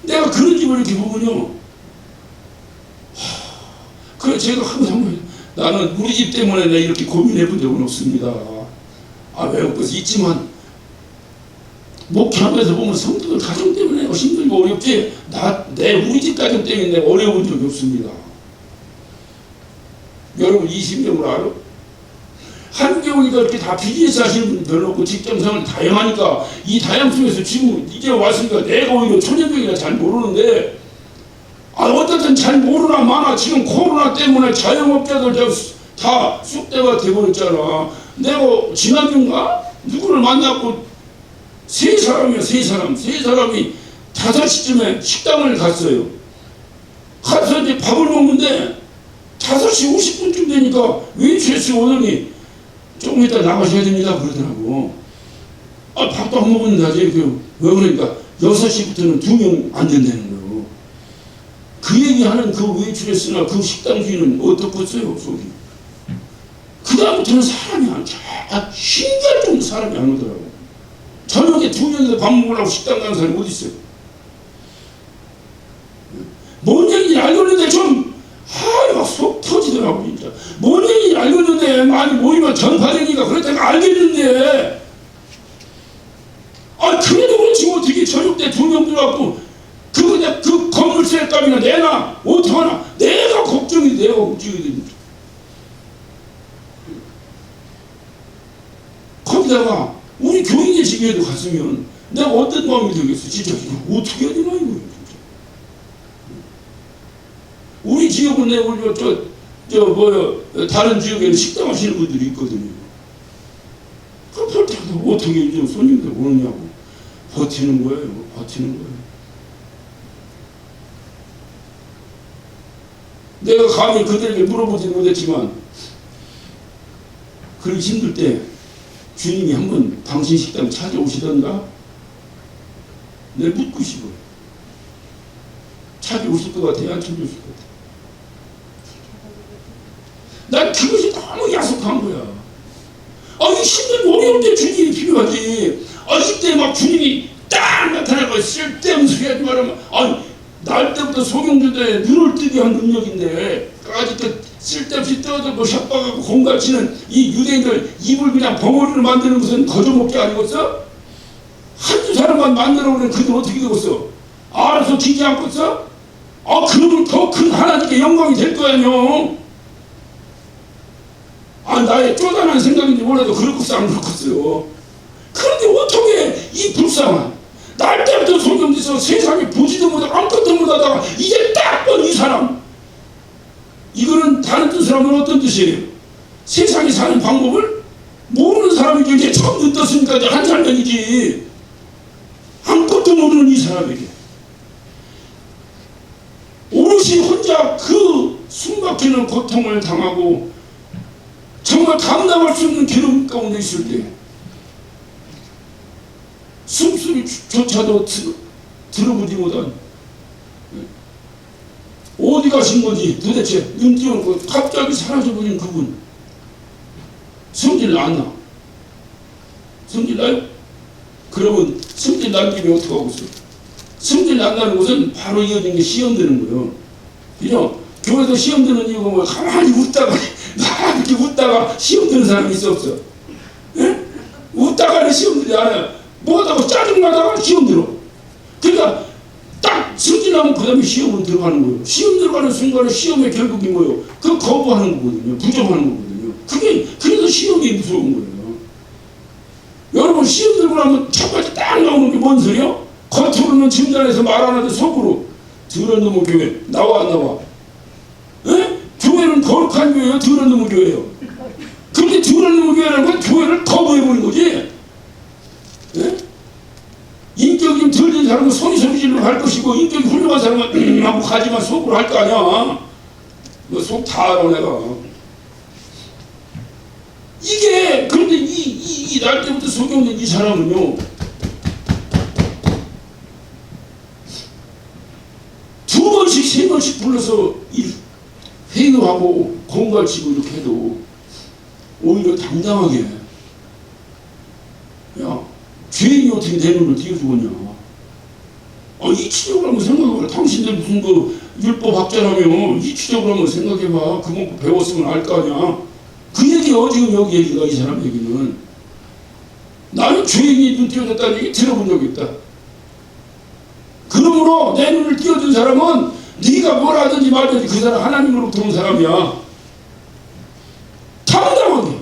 내가 그런 집을 이렇게 보면요. 그래 제가 항상 나는 우리 집 때문에 내가 이렇게 고민해 본 적은 없습니다. 왜 없겠어? 있지만 목회하면서 보면 성도들 가정 때문에 힘들고 어렵지 우리 집 가정 때문에 내가 어려운 적이 없습니다. 여러분 20명을 알아? 한국에 오니까 이렇게 다 비즈니스 하시는 분들 별로 없고 직장생활 다양하니까 이 다양 속에서 지금 이제 왔으니까 내가 오히려 초년병이라 잘 모르는데 어쨌든 잘 모르나 마나 지금 코로나 때문에 자영업자들 다 쑥대가 돼버렸잖아. 내가 지난주인가 누구를 만났고 세 사람이 5시쯤에 식당을 갔어요. 가서 이제 밥을 먹는데 5시 50분쯤 되니까 웨이트레스 오더니 조금 이따 나가셔야 됩니다 그러더라고. 밥도 안 먹었는데 아직 왜 그러니까 6시부터는 2명 안 된다는 거예요. 그 얘기하는 그 웨이트레스나 그 식당 주인은 어떻겠어요 속이. 그 다음부터는 사람이 신기할 정도 사람이 안 오더라고. 저녁에 2명이서 밥 먹으려고 식당 가는 사람이 어디 있어요? 뭔 얘기인지 알겠는데 막 속 터지더라고 진짜. 뭔 얘기인지 알겠는데 많이 모이면 전파되니까 그렇다고 알겠는데 그래도 그렇지 어떻게 저녁 때 2명 들어갖고 그 건물세 값이나 내나 어떡하나 내가 걱정이 됩니다. 거기다가 우리 교인의 집에도 갔으면 내가 어떤 마음이 들겠어. 진짜 이거 어떻게 해야 되나 이거 진짜. 우리 지역은 내가 다른 지역에는 식당 하시는 분들이 있거든요. 그럴 때도 어떻게 이제 손님들 오느냐고 버티는 거예요. 버티는 거예요. 내가 감히 그들에게 물어보지는 못했지만 그렇게 힘들 때 주님이 한번 당신 식당 찾아오시던가? 내 묻고 싶어요. 찾아오실 것 같아요? 안 찾아오실 것 같아요? 난 그것이 너무 야속한 거야. 이 힘들고 어려울 때 주님이 필요하지. 이때 막 주님이 딱 나타나고 쓸데없는 소리 하지 말아면, 날 때부터 소경주도에 눈을 뜨게 한 능력인데, 아직도 쓸데없이 떠들고 협박하고 공갈치는 이 유대인들 입을 그냥 벙어리로 만드는 것은 거저먹기 아니겠어? 한두 사람만 만들어보면 그들 어떻게 되겠어? 알아서 지지 않겠어? 그러면 더 큰 하나님께 영광이 될 거 아니요. 나의 쪼잔한 생각인지 몰라도 그렇겠어 안 그렇겠어요. 그런데 어떻게 이 불쌍한 날 때부터 소경돼서 세상에 보지도 못하고 아무것도 못하다가 이제 딱 본 이 사람, 이거는 다른 뜻으로 하면 어떤 뜻이에요? 세상에 사는 방법을 모르는 사람이죠. 이제 처음 눈 떴으니까 이제 한 살면이지. 아무것도 모르는 이 사람에게 오롯이 혼자 그 숨막히는 고통을 당하고 정말 감당할 수 없는 괴로움 가운데 있을 때 숨소리조차도 들어보지 못한, 어디 가신 건지 도대체 눈 띄워놓고 갑자기 사라져버린 그분, 성질 났나? 성질 나요? 그러면 성질 난 김에 어떡하고 있어요? 성질 난다는 것은 바로 이어진 게 시험 드는 거예요. 그죠? 교회에서 시험 드는 이유가 뭐 가만히 웃다가 막 이렇게 웃다가 시험 드는 사람이 있어 없어? 예? 웃다가는 시험 들지 않아요. 뭐하다가 짜증나다가 시험 들어. 그러니까 딱 성질 나면 그 다음에 시험으로 들어가는 거예요. 시험 들어가는 순간에 시험의 결국이 뭐예요? 그 거부하는 거거든요. 부정하는 거거든요. 그래서 시험이 무서운 거예요. 여러분 시험 들고 나면 첫 번째 딱 나오는 게 뭔 소리야? 겉으로는 진단해서 말 안 하는데 속으로 더러운 놈의 교회 나와 안 나와? 에? 교회는 거룩한 교회예요? 더러운 놈의 교회예요? 그런데 더러운 놈의 교회라는 건 교회를 거부해버린 거지. 에? 인격이 좀 덜 된 사람은 소리 질러 갈 것이고 인격이 훌륭한 사람은 하고 가지만 속으로 할 거 아니야. 너 속 다 알아 내가. 이게 그런데 이 날 때부터 소경된 이 사람은요, 두 번씩 세 번씩 불러서 회유하고 공갈치고 이렇게 해도 오히려 당당하게, 야 죄인이 어떻게 내 눈을 띄워주겠냐. 이치적으로 한번 생각해봐. 당신들 무슨 그 율법 학자라며 이치적으로 한번 생각해봐. 그거 배웠으면 알 거 아니야. 그 얘기요. 지금 여기 얘기가, 이 사람 얘기는. 나는 죄인이 눈 띄워줬다는 얘기 들어본 적이 있다. 그러므로 내 눈을 띄워준 사람은 네가 뭘 하든지 말든지 그 사람 하나님으로부터 온 사람이야. 당당하게.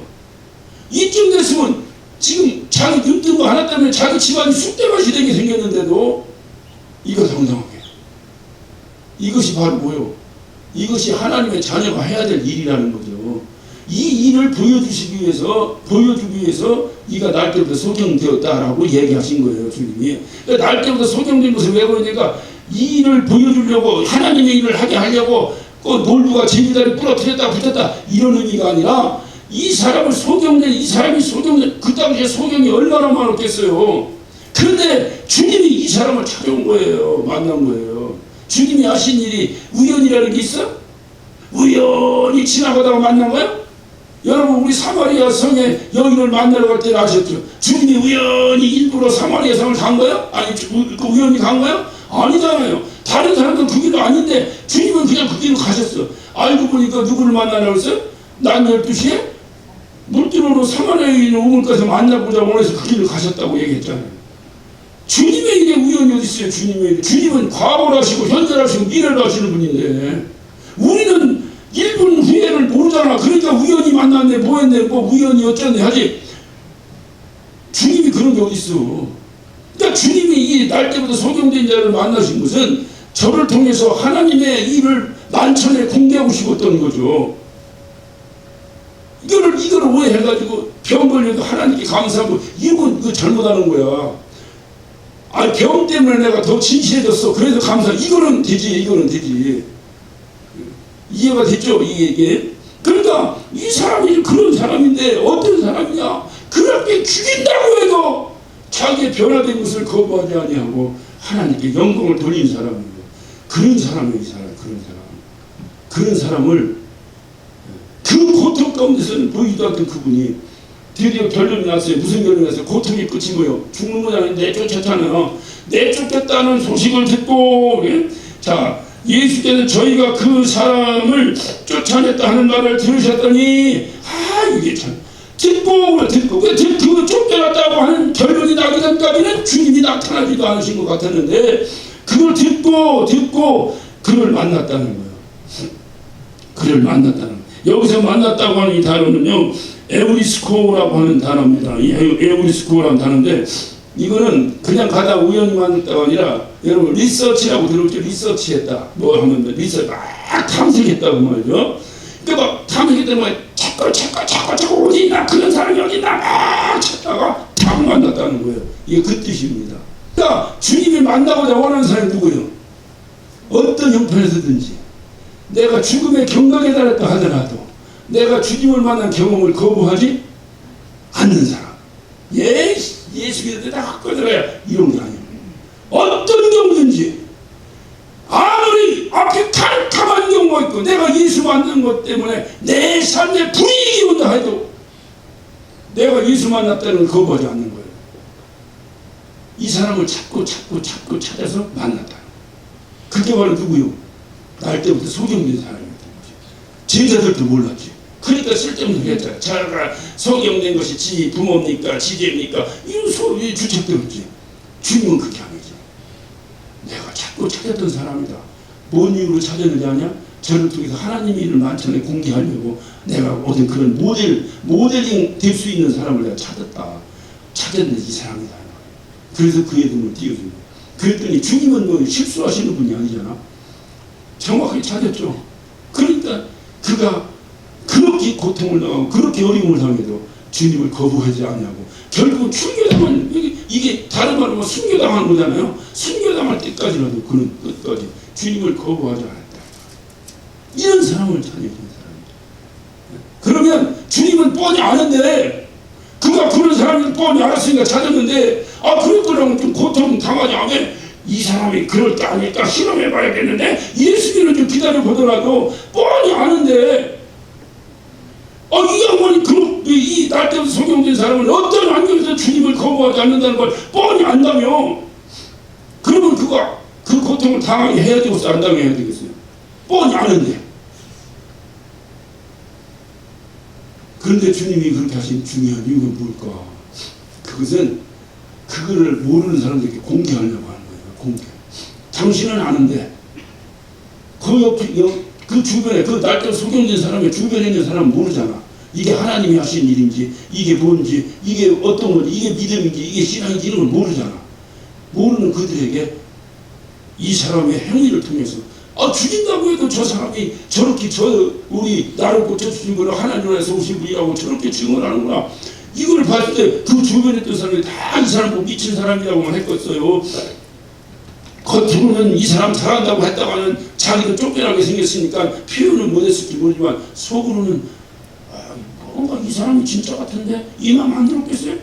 이쯤 됐으면 지금 자기 눈 뜬 거 하나 때문에 자기 집안이 쑥대밭이 되게 생겼는데도 이거 당당하게. 이것이 바로 뭐요? 이것이 하나님의 자녀가 해야 될 일이라는 거죠. 이 일을 보여주기 위해서 이가 날 때부터 소경되었다라고 얘기하신 거예요, 주님이. 그러니까 날 때부터 소경된 것을 왜 그러니까 이 일을 보여주려고, 하나님의 일을 하게 하려고 놀부가 제비다리 부러뜨렸다 붙였다 이런 의미가 아니라 이 사람을 소경된, 이 사람이 소경된, 그 당시에 소경이 얼마나 많았겠어요. 그런데 주님이 이 사람을 찾아온 거예요. 만난 거예요. 주님이 하신 일이 우연이라는 게 있어? 우연히 지나가다가 만난 거야? 여러분 우리 사마리아 성에 여인을 만나러 갈 때는 아셨죠? 주님이 우연히 일부러 사마리아 성을 간 거야? 아니 우연히 간 거야? 아니잖아요. 다른 사람들은 그 길은 아닌데 주님은 그냥 그 길로 가셨어. 알고 보니까 누구를 만나려고 했어요? 낮 12시에 물들어로 사마리아 여인을 우물가에서 만나보자고 해서 그 길을 가셨다고 얘기했잖아요. 주님의 일에 우연이 어디 있어요? 주님의 일. 주님은 과거를 하시고 현재를 하시고 미래를 하시는 분인데 우리는 1분 후에를 모르잖아. 그러니까 우연히 만났네, 뭐 했네, 뭐 우연히 어쩌네 하지. 주님이 그런 게 어디 있어. 그러니까 주님이 이 날 때부터 소경된 자를 만나신 것은 저를 통해서 하나님의 일을 만천에 공개하고 싶었던 거죠. 그걸 오해해가지고 병 걸려도 하나님께 감사하고 이건 이거 잘못하는 거야. 아니 병 때문에 내가 더 진실해졌어. 그래서 감사. 이거는 되지. 이거는 되지. 이해가 됐죠? 이게. 그러니까 이 사람이 그런 사람인데 어떤 사람이냐? 그렇게 죽인다고 해도 자기의 변화된 것을 거부하지 아니하고 하나님께 영광을 돌리는 사람이에요. 그런 사람이에요. 이 사람. 그런 사람을 그 고통 가운데서는 보이지도 않던 그분이 드디어 결론이 났어요. 무슨 결론이 났어요? 고통이 끝인 거예요. 죽는 거잖아요. 내쫓았잖아요. 내쫓겼다는 소식을 듣고, 예? 자, 예수께서 저희가 그 사람을 쫓아냈다 하는 말을 들으셨더니, 이게 참, 듣고, 그 쫓겨났다고 하는 결론이 나기 전까지는 주님이 나타나지도 않으신 것 같았는데, 그걸 듣고, 그를 만났다는 거예요. 그를 만났다는 거예요. 여기서 만났다고 하는 이 단어는요, 에우리스코라고 하는 단어입니다. 이 에우리스코라는 단어인데, 이거는 그냥 가다 우연히 만났다가 아니라, 여러분, 리서치라고 들어오죠? 리서치했다. 뭐 하면, 리서치 막 탐색했다고 말이죠. 그러니까 막 탐색했다고 막 자꾸 어디 있나? 그런 사람이 어디 있나? 막 찾다가 딱 만났다는 거예요. 이게 그 뜻입니다. 그러니까 주님이 만나고자 원하는 사람이 누구예요? 어떤 형편에서든지 내가 죽음의 경각에 달했다 하더라도 내가 주님을 만난 경험을 거부하지 않는 사람. 예수 믿을 때 다 꺼들어야 이런 게 아니에요. 어떤 경우든지 아무리 앞에 캄캄한 경우가 있고 내가 예수 만난 것 때문에 내 삶에 불이익이 온다 해도 내가 예수 만났다는 걸 거부하지 않는 거예요. 이 사람을 찾고 찾아서 만났다. 그게 바로 누구요? 날 때부터 소경된 사람이었던 거지. 제자들도 몰랐지. 그러니까 쓸데없는 소리 했잖아. 자가 소경된 것이 지 부모입니까? 지제입니까? 이런 소리 주책들었지. 주님은 그렇게 아니지. 내가 자꾸 찾았던 사람이다. 뭔 이유로 찾았느냐 하냐? 저를 통해서 하나님의 일을 만천에 공개하려고 내가 어떤 그런 모델링 될 수 있는 사람을 내가 찾았는데 이 사람이다. 그래서 그의 눈을 띄워준 거야. 그랬더니 주님은 뭐 실수하시는 분이 아니잖아. 정확하게 찾았죠. 그러니까 그가 그렇게 고통을 당하고 그렇게 어려움을 당해도 주님을 거부하지 않냐고. 결국은 순교당한, 이게 다른 말로 뭐 순교당한 거잖아요. 순교당할 때까지라도 그는 끝까지 주님을 거부하지 않았다. 이런 사람을 찾아준 사람이죠. 그러면 주님은 뻔히 아는데 그가 그런 사람을 뻔히 알았으니까 찾았는데 그럴 거라면 좀 고통 당하지 않으면 이 사람이 그럴 때 아닐까 실험해봐야겠는데 예수님은 좀 기다려보더라도 뻔히 아는데 이 양반이 이 날 때부터 소경된 사람은 어떤 환경에서 주님을 거부하지 않는다는 걸 뻔히 안다며 그러면 그가 그 고통을 당하게 해야 되겠어 안 당해야 되겠어요? 뻔히 아는데. 그런데 주님이 그렇게 하신 중요한 이유가 뭘까? 그것은 그거를 모르는 사람들에게 공개하려고 하는 거예요. 공개. 당신은 아는데 그 주변에 그 날짜 소경된 사람의 주변에 있는 사람은 모르잖아. 이게 하나님이 하신 일인지 이게 뭔지 이게 어떤 건지 이게 믿음인지 이게 신앙인지 이런 걸 모르잖아. 모르는 그들에게 이 사람의 행위를 통해서 죽인다고 해도 저 사람이 저렇게 우리 나를 고쳐주신 거를 하나님에서 오신 분이라고 저렇게 증언하는구나. 이걸 봤을 때 그 주변에 있던 사람이 다 이 사람 보고 미친 사람이라고만 했겠어요. 겉으로는 이 사람 잘한다고 했다가는 자기도 쫓겨나게 생겼으니까 표현은 못했을지 모르지만 속으로는 뭔가 이 사람이 진짜 같은데 이 마음 안 들었겠어요?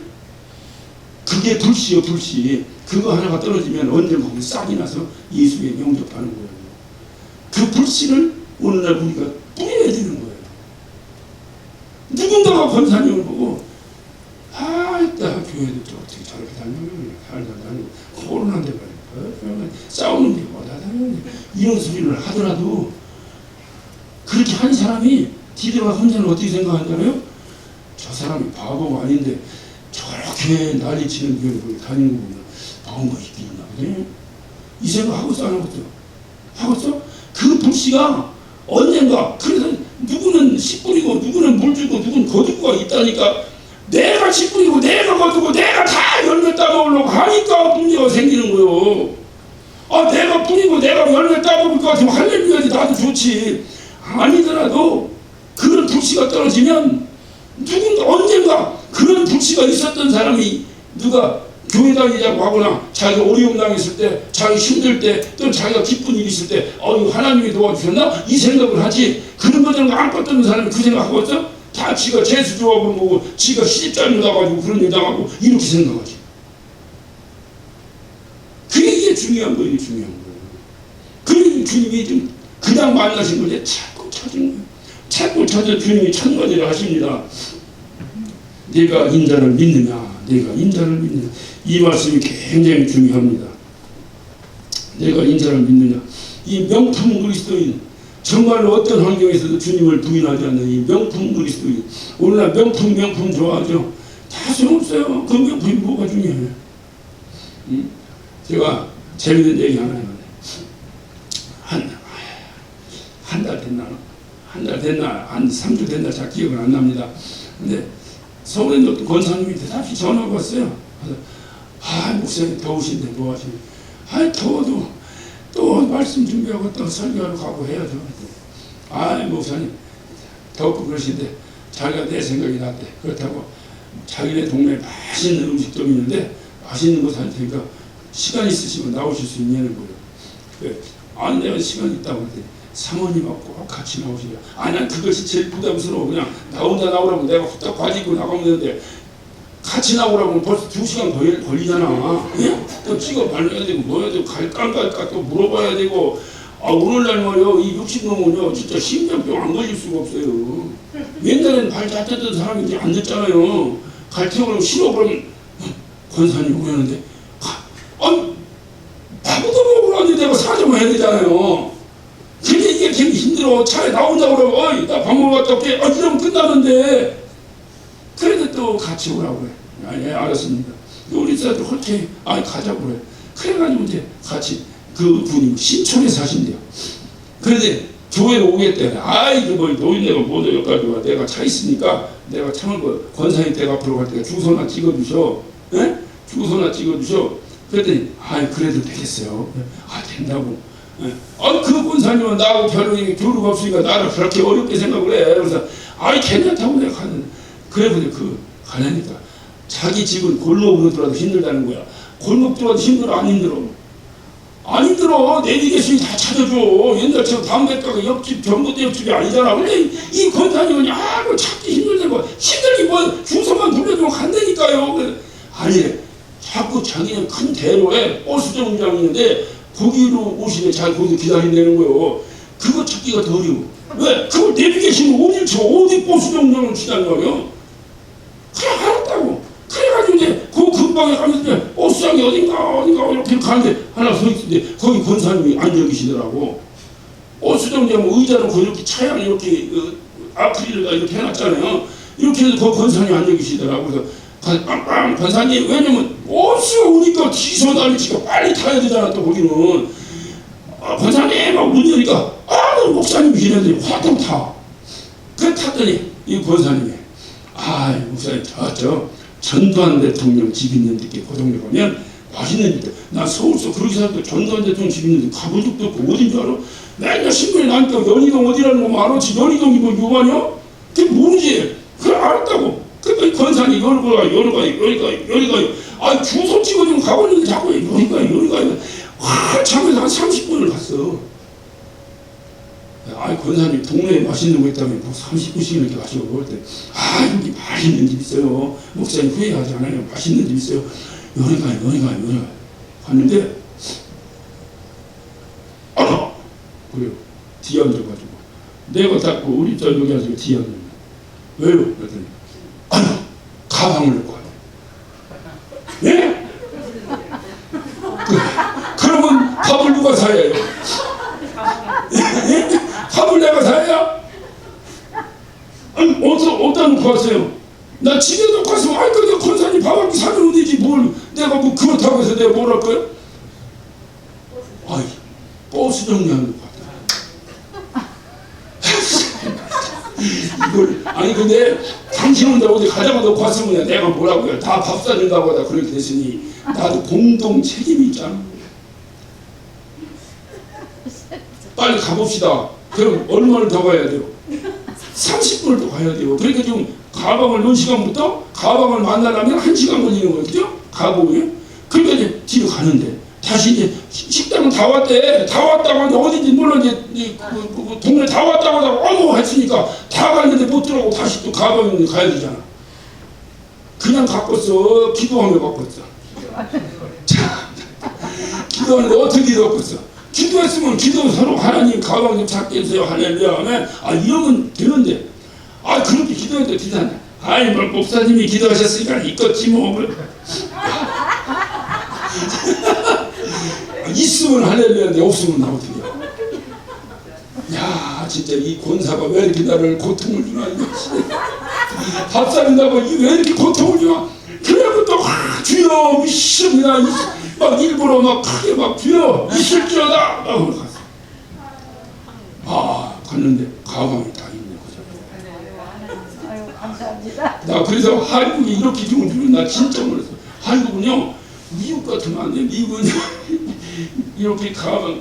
그게 불씨요 불씨. 그거 하나가 떨어지면 언젠가 거기 싹이 나서 예수에 영접하는 거예요. 그 불씨를 오늘날 우리가 뿌려야 되는 거예요. 누군가가 권사님을 보고 있다 교회도 어떻게 저렇게 다니는 다니고 코로나인데 말이야 싸우는데 뭐다 다니는데 이런 소리를 하더라도 그렇게 한 사람이 디데가 혼자는 어떻게 생각하냐면 저 사람이 바보가 아닌데 저렇게 난리치는 교회를 다니는 거 보면 뭔가 있긴 있나 보네. 이 생각 하고서 안 하겠죠? 하겠죠? 그 불씨가 언젠가 그래서 누구는 씨 뿌리고 누구는 물 주고 누구는 거두고가 있다니까 내가 씨 뿌리고 내가 거두고 내가 다 열매 따먹으려고 하니까 문제가 생기는 거요. 내가 뿌리고 내가 열매 따먹을 것 같으면 할렐루야지 나도 좋지. 아니더라도 그런 불씨가 떨어지면 누군가 언젠가 그런 불씨가 있었던 사람이 누가 교회 다니자고 하거나 자기가 어려움 당했을 때, 자기 힘들 때, 또 자기가 기쁜 일 있을 때 하나님이 도와주셨나? 이 생각을 하지. 그런 거는 아무것도 없는 사람이 그 생각하겠어? 다 지가 재수 좋아하고 뭐고 지가 시집잘 나가지고 그런 일 당하고 이렇게 생각하지. 그게 중요한 거예요. 중요한 거예요. 그러니 주님이 좀 그냥 만나신 거지 자꾸 찾은 거예요. 자꾸 찾아 주님이 천가지를 하십니다. 내가 인자를 믿느냐, 내가 인자를 믿느냐. 이 말씀이 굉장히 중요합니다. 내가 인자를 믿느냐. 이 명품 그리스도인, 정말로 어떤 환경에서도 주님을 부인하지 않는 이 명품 그리스도인. 오늘날 명품 좋아하죠. 다 소용없어요. 그 명품이 뭐가 중요해요. 제가 재밌는 얘기 하나 해요. 한 달 됐나? 한 달 됐나? 한 3주 됐나? 잘 기억은 안 납니다. 근데 서울에 있는 권사님이 대답이 전화가 왔어요. 그래서 목사님 더우신데 뭐 하시면 더워도 또 말씀 준비하고 또 설교하러 가고 해야죠. 목사님 덥고 그러신데 자기가 내 생각이 났대. 그렇다고 자기네 동네에 맛있는 음식점이 있는데 맛있는 거 살 테니까 시간 있으시면 나오실 수 있냐는 거예요. 내가 시간 있다고 했더니 사모님하고 꼭 같이 나오시라. 난 그것이 제일 부담스러워. 그냥 나오라고 내가 후딱 바지 입고 나가면 되는데 같이 나오라고 벌써 2시간 걸리잖아. 또 찍어 발라야 되고 뭐 해야 되고 갈까 안 갈까 또 물어봐야 되고. 오늘날 말이요, 이 60넘으면요 진짜 심장병 안 걸릴 수가 없어요. 옛날에는 발 다쳤던 사람이 이제 안 됐잖아요. 갈 태우면 싫어. 그러면 권사님 오셨는데 밥도 먹으러 왔는데 내가 사정을 해야 되잖아요. 근데 이게 되게 힘들어. 차에 나온다고 그러면 나 밥 먹으러 갔다 올게. 이러면 끝나는데. 그래도 또 같이 오라고 그래. 알았습니다. 우리 사람들 홀테 가자고 그래. 그래가지고 이제 같이 그 분이 신촌에 사신대요. 그런데 교회로 오겠대. 이거 뭐 노인네가 못 여기까지 와. 내가 차 있으니까 내가 참을 거 권사님 댁 앞으로 갈 때가 주소나 찍어주셔. 주소나 찍어주셔. 그랬더니 그래도 되겠어요. 된다고. 그 권사님은 나하고 별로 교류가 없으니까 나를 그렇게 어렵게 생각을 해. 그래서 괜찮다고 내가 가는. 그래 가려니까 자기 집은 골목으로 들어와도 힘들다는 거야. 골목 들어와도 힘들어? 안 힘들어? 안 힘들어. 내비게이션이 다 찾아줘. 옛날처럼 담배가가 옆집 전봇대 옆집이 아니잖아. 근데 이 권사님은 그거 찾기 힘들다고. 힘들기 뭐 주소만 불러주면 간다니까요. 아니래. 자꾸 자기는 큰 대로에 버스 정류장이 있는데 거기로 오시네. 잘 거기서 기다린다는 거예요. 그거 찾기가 더 어려워. 왜? 그걸 내비게이션을 어디 버스 정류장을 기다려요? 그래 알았다고. 그래가지고 이제 그 근방에 가면서 버스장이 어딘가 이렇게 가는데 하나 서 있는데 거기 권사님이 앉아 계시더라고. 버스 정류장 의자로 이렇게 차양 이렇게 아크릴을 이렇게 해놨잖아요. 이렇게 해서 그 권사님이 앉아 계시더라고. 그래서 권사님, 왜냐면 버스가 오니까 뒤서 달리지가 빨리 타야 되잖아. 또 거기는 권사님 막 문 여니까 목사님이 이랬더니 화통 타. 그래 탔더니 이 권사님이 목사님 저 전두환 대통령 집 있는 데께 그 동네 가면 맛있는 데. 나 서울서 그렇게 살았고 전두환 대통령 집 있는 데 가본 적도 없고 어딘 줄 알아? 맨날 신문에 나니까 연희동 어디라는 거 알았지. 연희동이 뭐 요가냐? 그게 모르지. 그래 알았다고. 그러니까 권사님 여기가 주소 찍어주면 가보는데 자꾸 여기가 참에서 한 30분을 갔어. 권사님 동네에 맛있는 거 있다면 뭐 30분씩 이렇게 가시고 먹을 때 여기 맛있는 집 있어요. 목사님 후회하지 않아요. 맛있는 집 있어요. 여기가요. 갔는데 그래요. 뒤에 앉아가지고 내가 닦고 우리 여기 앉아서 뒤에 앉아. 왜요? 그랬더니 가방을 넣고 가요. 예? 그러면 밥을 누가 사야 해요? 밥을 내가 사야? 어디다 놓고 왔어요? 나 집에 놓고 왔으면 근데 권사님 밥 한 끼 사주면 되지 뭘 내가 뭐 그렇다고 해서 내가 뭘 할 거야? 버스 정류장 놓고 왔다. 근데 당신은 어디 가자고 놓고 왔으면 내가 뭐라고 해. 다 밥 사준다고 하다 그렇게 됐으니 나도 공동 책임이 있잖아. 빨리 가봅시다. 그럼 얼마를 더 가야 돼요? 30분을 또 가야 돼요. 그러니까 지금 가방을 놓은 시간부터 가방을 만나려면 1시간 걸리는 거죠. 가보고요. 그러니까 이제 뒤로 가는데 다시 이제 식당은 다 왔대. 다 왔다고 하는데 어딘지 몰라. 이제 그 동네 다 왔다고 하다가 어머 했으니까 다 갔는데 못 들어가고 다시 또 가방에 가야 되잖아. 그냥 갖고서 기도하며 갖고서. 자, 기도하는데 어떻게 기도했겠어? 기도했으면 기도 서로 하나님 가방 좀 찾게 해주세요. 할렐루야 하면 이러면 되는데 그렇게 기도해도 되잖아. 뭐 목사님이 기도하셨으니까 이것지 뭐. 있으면 할렐루야인데 없으면 나 어떻게 야 진짜 이 권사가 왜 이렇게 나를 고통을 주나 밥 사는다고 왜 이렇게 고통을 주나. 그래갖고 또 주여 미십니다 막 일부러 막 크게 막 주여 있을지어다 막 갔어. 갔는데 가방이 다 있네. 아유 감사합니다. 나 그래서 한국이 이렇게 좋은 줄은 나 진짜 몰랐어. 한국은요 미국 같으면 안 돼. 미국은 이렇게 가방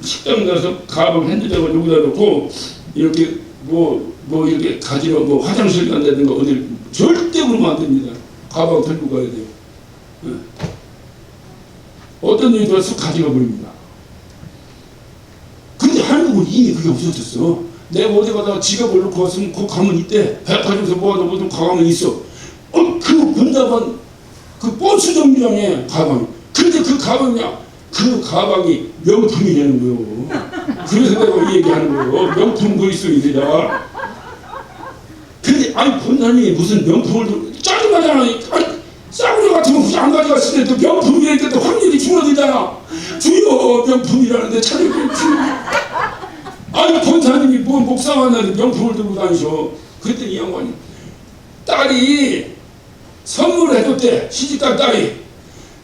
식당 가서 가방 핸드백을 여기다 놓고 이렇게 뭐 이렇게 가지러 뭐 화장실 간다든가 어딜 절대 그러면 안 됩니다. 가방 들고 가야 돼요. 네. 어떤 일이 들어서 가져가 버립니다. 근데 한국은 이미 그게 없어졌어. 내가 어디 가다가 지갑을 놓고 왔으면 그 가면 있대. 백화점에서 뭐하다 뭐든 가방은 있어. 그 본다방 그 버스 정류장에 가방이. 근데 그 가방이 명품이라는 거요. 그래서 내가 이 얘기하는 거요. 명품 그리스도인이다. 근데 본사님이 무슨 명품을 짜증나잖아. 싸구려 같으면 굳이 안 가져갔을 때도 명품이라니까 또 확률이 줄어들잖아. 주여 명품이라는데 차라리 본사님이 뭐 목사 만나는데 명품을 들고 다니셔. 그랬더니 이 양반이 딸이 선물을 해줬대. 시집간 딸이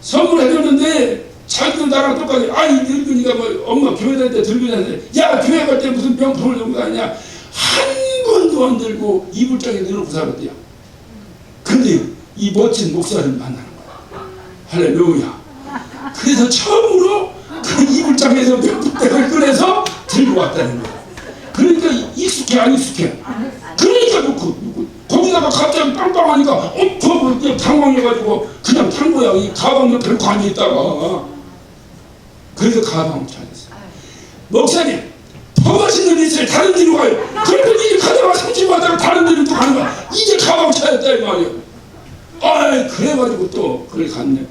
선물을 해줬는데 자기도 나랑 똑같이 늙으니까 뭐 엄마 교회 다닐 때 들고 다니는데 야 교회 갈 때 무슨 명품을 들고 다니냐. 한 번도 안 들고 이불장에 넣어놓고 살았대요. 근데 이 멋진 목사를 만나는 거야. 할렐루야. 그래서 처음으로 그 이불장에서 명품백을 꺼내서 들고 왔다는 거야. 그러니까 익숙해 안 익숙해. 그러니까 거기다가 갑자기 빵빵하니까 그냥 당황해가지고 그냥 탄 거야. 이 가방 옆에 앉아있다가. 그래서 가방을 찾았어. 목사님 더 맛있는 일 있어요. 다른 데로 가요. 그랬더니 이제 가다가 30분 하다가 다른 데로 또 가는 거야. 이제 가방 찾았다 이 말이야. 그래가지고 또 그걸 갔네.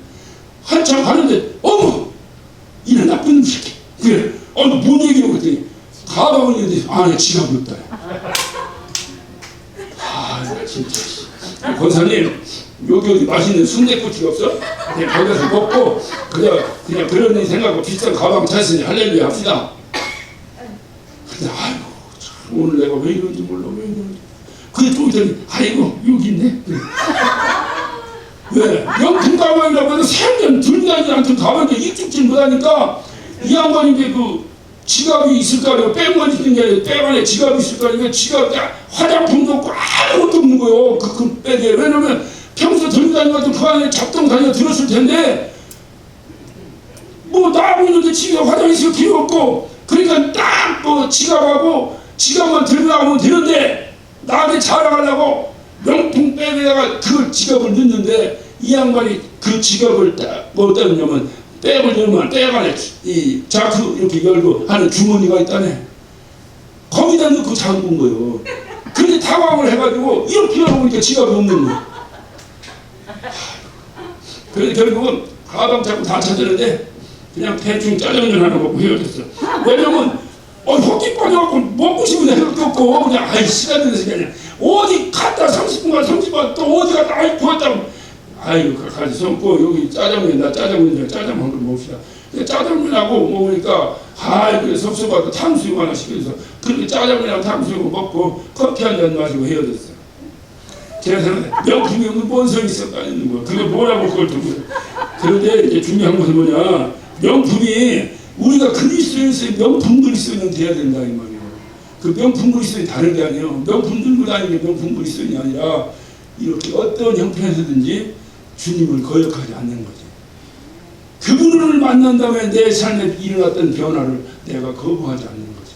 한참 가는데 어머 이런 나쁜 놈 새끼. 그래 뭔 얘기야 그랬더니 가방을 있는데 안에 지갑이 없다. 나 진짜 권사님 여기 어디 맛있는 순댓국집 없어? 그냥 거기 가서 먹고 그냥 그런 일 생각하고 비싼 가방 찾았으니 할렐루야 합시다. 근데 참 오늘 내가 왜 이런지 몰라 왜 이런지. 근데 또 있더니 여기 있네. 왜? 명품 가방이라고 해서 생전 들고 다니지 않던 가방에 일찍질 못하니까 이 양반이 이제 그 지갑이 있을 거 아니에요. 백만 있는 게 아니라 백 안에 지갑이 있을 거 아니에요. 지갑 화장품도 없고 아무것도 없는 거예요. 그 백에. 왜냐면 평소 들고 다니면 그 안에 잡동 다니가 들었을 텐데 뭐 나하고 있는데 집에 화장이 있을 필요 없고 그러니까 딱 뭐 지갑만 들고 나오면 되는데 나한테 자랑하려고 명품 백에다가 그 지갑을 넣는데 이 양반이 그 지갑을 딱 뭐다 넣냐면 백을 열면 백 안에 이 자크 이렇게 열고 하는 주머니가 있다네. 거기다 넣고 잠근 거예요. 근데 당황을 해가지고 이렇게 열어보니까 지갑이 없는 거예요. 그래서 결국은 가방 잡고 다 찾았는데 그냥 대충 짜장면 하나 먹고 헤어졌어. 왜냐면 헛기 빠져갖고 먹고 싶은 생각도 없고 그냥 시간 되는 시간이야. 어디 갔다 30분간 30분 또 어디 갔다 보았다고 가지 손고 여기 짜장면 짜장면 좀 먹읍시다. 짜장면하고 먹으니까 그래 섭섭하고 탕수육 하나 시켜서 그렇게 짜장면하고 탕수육 먹고 커피 한 잔 마시고 헤어졌어. 제가 생각해 명품이 뭔 소용이 있을까 있는 거야. 그거 뭐라고 그걸 두고. 그런데 이제 중요한 것은 뭐냐. 명품이 우리가 그리스도인의 명품 그리스도인은 돼야 된다 이 말이에요. 그 명품 그리스도인이 다른 게 아니에요. 명품 들고 다니는 게 명품 그리스도인이 아니라 이렇게 어떤 형편에서든지 주님을 거역하지 않는 거지. 그분을 만난 다음에 내 삶에 일어났던 변화를 내가 거부하지 않는 거지.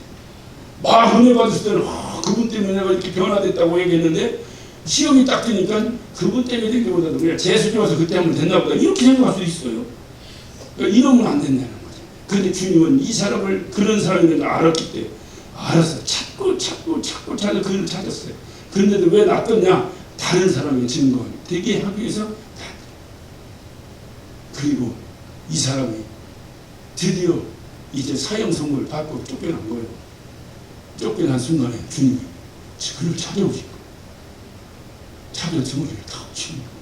막 은혜 받을 때는 그분 때문에 내가 이렇게 변화됐다고 얘기했는데 시험이 딱 뜨니까 그분 때문에 된 것보다도 그냥 재수 좋아서 그때 하면 됐나 보다 이렇게 생각할 수 있어요. 그러니까 이러면 안 된다는 거죠. 그런데 주님은 이 사람을 그런 사람인 걸 알았기 때문에 알아서 찾고 찾아 그를 찾았어요. 그런데도 왜 놔뒀냐? 다른 사람의 증거 되게 하기 위해서. 그리고 이 사람이 드디어 이제 사형 선고를 받고 쫓겨난 거예요. 쫓겨난 순간에 주님이 그를 찾아오신 거예요. 찾아서 머리를 탁 치는 거예요.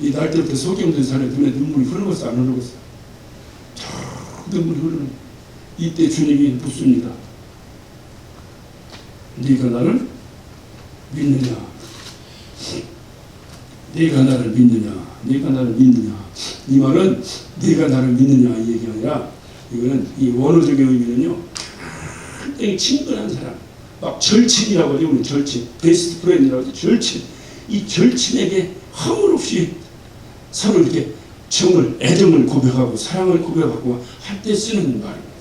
이 날 때부터 소경된 사람의 눈에 눈물이 흐르겠어 안 흐르겠어? 저 눈물이 흐르는 이때 주님이 묻습니다. 네가 나를 믿느냐? 네가 나를 믿느냐? 네가 나를 믿느냐? 이 말은 네가 나를 믿느냐 이 얘기 아니라 이거는 이 원어적인 의미는요. 굉장히 친근한 사람, 막 절친이라고 하죠. 우리 절친, 베스트 프렌드라고 하죠. 절친. 이 절친에게 허물없이 서로 이렇게 정을, 애정을 고백하고 사랑을 고백하고 할 때 쓰는 말입니다.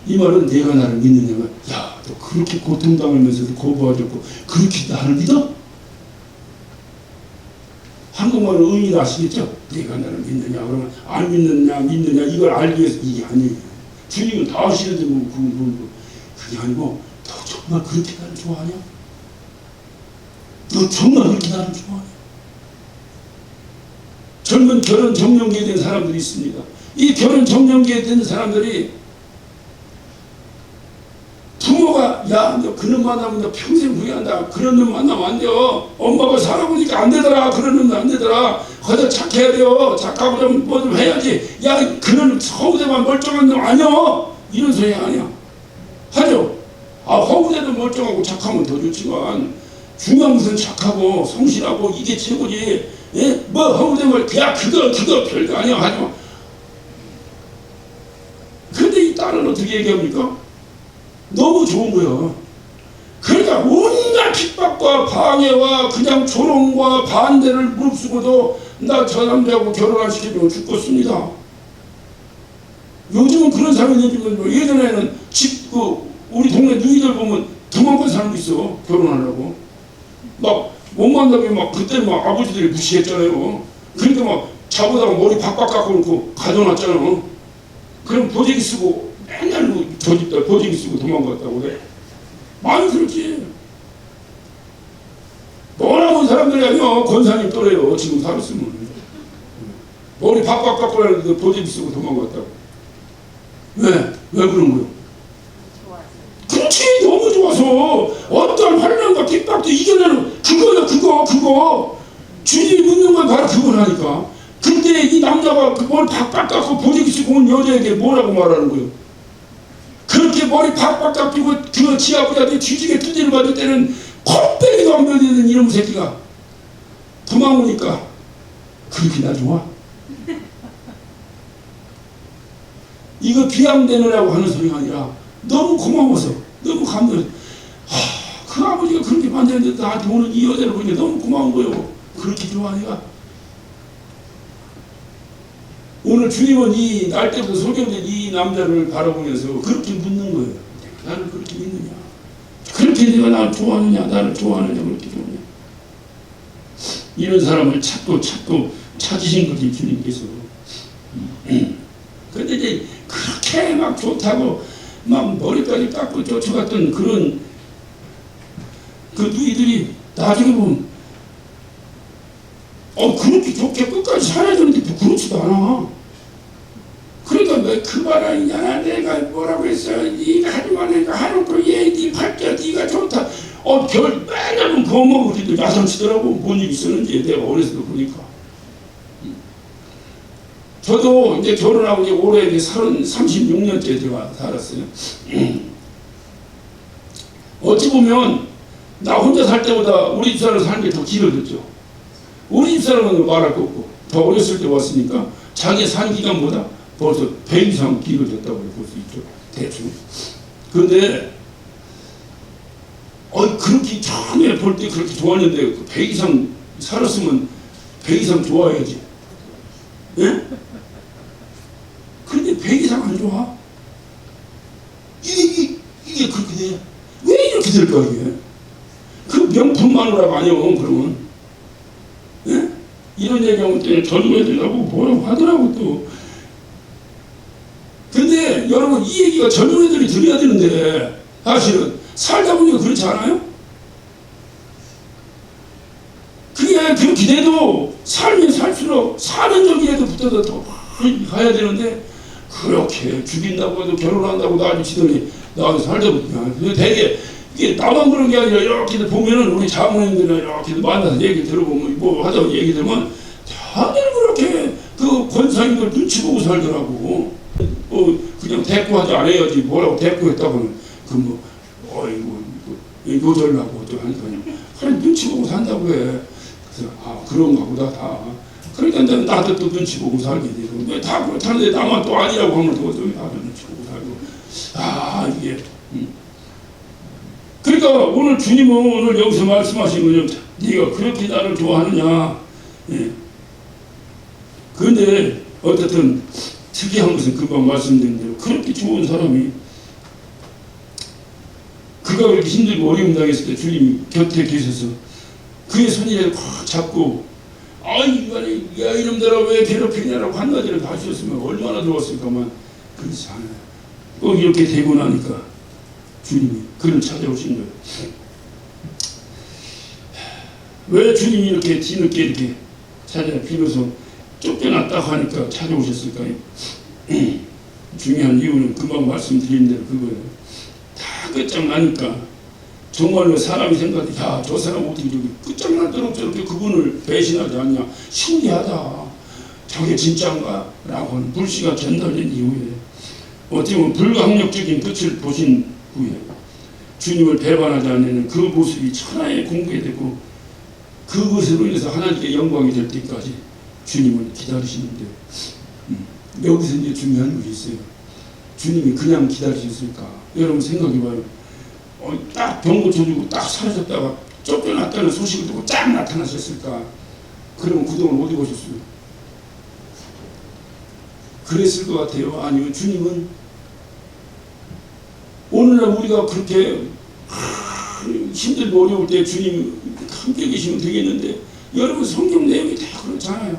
이 말은 내가 나를 믿느냐가 야, 너 그렇게 고통당하면서도 거부하셨고 그렇게 나를 믿어? 한국말은 의미를 아시겠죠? 내가 나를 믿느냐 그러면 안 믿느냐 믿느냐 이걸 알기 위해서 이게 아니에요. 주님은 다 아시는데 뭐 그게 아니고 너 정말 그렇게 나를 좋아하냐? 너 정말 그렇게 나를 좋아하냐? 젊은 결혼 정년기에 된 사람들이 있습니다. 이 결혼 정년기에 된 사람들이 부모가 야, 너 그놈 만나면 너 평생 후회한다. 그런 놈 만나면 안 돼요. 엄마가 살아보니까 안 되더라. 그런 놈 안 되더라. 거기다 착해야 돼요. 착하고 좀 뭐 좀 해야지. 야, 그런 허구대만 멀쩡한 놈 아니야. 이런 소리 아니야. 하죠. 아, 허구대도 멀쩡하고 착하면 더 좋지만 중요한 것은 착하고 성실하고 이게 최고지. 예? 뭐 허구대면 야 그거 별거 아니야. 하지 마. 근데 이 딸은 어떻게 얘기합니까? 너무 좋은 거야. 그러니까 온갖 핍박과 방해와 그냥 조롱과 반대를 무릅쓰고도 나 저 남자하고 결혼 안 시켜주면 죽겠습니다. 요즘은 그런 사람이 있는 예전에는 우리 동네 누이들 보면 도망간 사람도 있어. 결혼하려고 막 못 만나면 막 그때 막 아버지들이 무시했잖아요. 그러니까 막 자보다가 머리 박박 깎고 놓고 가져놨잖아. 그럼 보재기 쓰고 맨날 저 집다 보재기 쓰고 도망갔다고 그래. 많이 그렇지. 뭐라고 사람들이 아니요. 권사님 또래요. 지금 살았으면 머리 박박 깎고 나는데 보재기 쓰고 도망갔다고. 왜 그런 거요? 그렇지. 너무 좋아서 어떤 환난과 핍박도 이겨내는 그거야. 그거 주님이 묻는 건 바로 그거라니까. 근데 이 남자가 머리 박박 깎고 보재기 쓰고 온 여자에게 뭐라고 말하는 거예요? 그렇게 머리 박박 깎이고 그 지아버지한테 뒤지게 두드려 맞을 때는 콧배기도 안 변되는 이놈 새끼가 도망오니까 그렇게 나 좋아? 이거 비양되느라고 하는 소리가 아니라 너무 고마워서 너무 감동해서 그 아버지가 그렇게 만졌는데 나한테 오는 이 여자를 보니까 너무 고마운 거예요. 그렇게 좋아하니까 오늘 주님은 이 날 때부터 소경된 이 남자를 바라보면서 그렇게 묻는 거예요. 나를 그렇게 믿느냐? 그렇게 내가 나를 좋아하느냐? 나를 좋아하느냐? 그렇게 좋아하느냐? 이런 사람을 찾고 찾으신 거지 주님께서. 그런데 이제 그렇게 막 좋다고 막 머리까지 깎고 쫓아갔던 그런 그 누이들이 나중에 보면 그렇게 좋게 끝까지 살아야 되는데 그렇지도 않아. 그러니까 왜 그 말 아니냐? 내가 뭐라고 했어? 네가 하지마. 내가 하놓고 네 팔자 네가 좋다. 별 맨날 그거 먹고 우리도 야단치더라고. 뭔 일 있었는지 내가 어렸을 때 보니까. 저도 이제 결혼하고 이제 올해 이제 36년째 제가 살았어요. 어찌 보면 나 혼자 살 때보다 우리 집사람 사는 게 더 길어졌죠. 우리 집사람은 말할 거 없고 더 어렸을 때 왔으니까 자기 산 기간보다 벌써 100 이상 길어졌다고 볼 수 있죠. 대충. 그런데 그렇게 처음에 볼 때 그렇게 좋았는데 100 이상 살았으면 100 이상 좋아야지. 예? 그런데 100 이상 안 좋아. 이게 그렇게 돼. 어떻게 될까 이게? 그 명품 마누라가 아니요 그러면. 예? 이런 얘기하면 또 젊은 애들하고 뭐라고 하더라고 또. 근데 여러분 이 얘기가 젊은 애들이 들어야 되는데 사실은 살다 보니까 그렇지 않아요? 그게 그렇게 돼도 살면 살수록 사는 적이라도 붙어서 더 많이 가야 되는데 그렇게 죽인다고 해도 결혼한다고 난리치더니 나한테 살다 보니까 되게 이게 나만 그런 게 아니라 이렇게 보면은 우리 자모님들이나 이렇게 만나서 얘기 들어보면 뭐 하자고 얘기 들으면 다들 그렇게 그 권사님들 눈치 보고 살더라고. 그냥 대꾸하지 않아야지 뭐라고 대꾸했다고는 그뭐 어이구 요절나고 또 하니까요. 그냥 눈치 보고 산다고 해. 그래서 그런가 보다 다. 그러니까 나도 또 눈치 보고 살게 되고 왜 다 그렇다는데 나만 또 아니라고 하면 또 나도 눈치 보고 살고 이게 그러니까 오늘 주님은 오늘 여기서 말씀하신 거죠. 네가 그렇게 나를 좋아하느냐. 예. 그런데 어쨌든 특이한 것은 금방 말씀드린 대로 그렇게 좋은 사람이 그가 그렇게 힘들고 어려움 당했을 때 주님이 곁에 계셔서 그의 손이라도 꽉 잡고 인간이 야 이놈들아 왜 괴롭히냐라고 한마디를 다 하셨으면 얼마나 좋았을까만 그렇지 않아요. 꼭 이렇게 되고 나니까 주님이 그를 찾아오신 거예요. 왜 주님이 이렇게 뒤늦게 이렇게 비로소 쫓겨났다 하니까 찾아오셨을까요? 중요한 이유는 금방 말씀드린 대로 그거예요. 다 끝장나니까 정말로 사람이 생각해 저 사람 어떻게 저기 끝장나도록 저렇게 그분을 배신하지 않냐 신기하다. 저게 진짜인가? 라고 하는 불씨가 전달된 이후에 어떻게 보면 불가항력적인 끝을 보신 후에 주님을 배반하지 않는 그 모습이 천하에 공개되고 그것으로 인해서 하나님께 영광이 될 때까지 주님을 기다리시는데 여기서 이제 중요한 것이 있어요. 주님이 그냥 기다리셨을까? 여러분 생각해봐요. 딱 병 고쳐주고 딱 사라졌다가 쫓겨났다는 소식을 듣고 쫙 나타나셨을까? 그러면 그동안 어디 보셨어요? 그랬을 것 같아요. 아니면 주님은 오늘날 우리가 그렇게 힘들고 어려울 때 주님 함께 계시면 되겠는데 여러분 성경 내용이 다 그렇잖아요.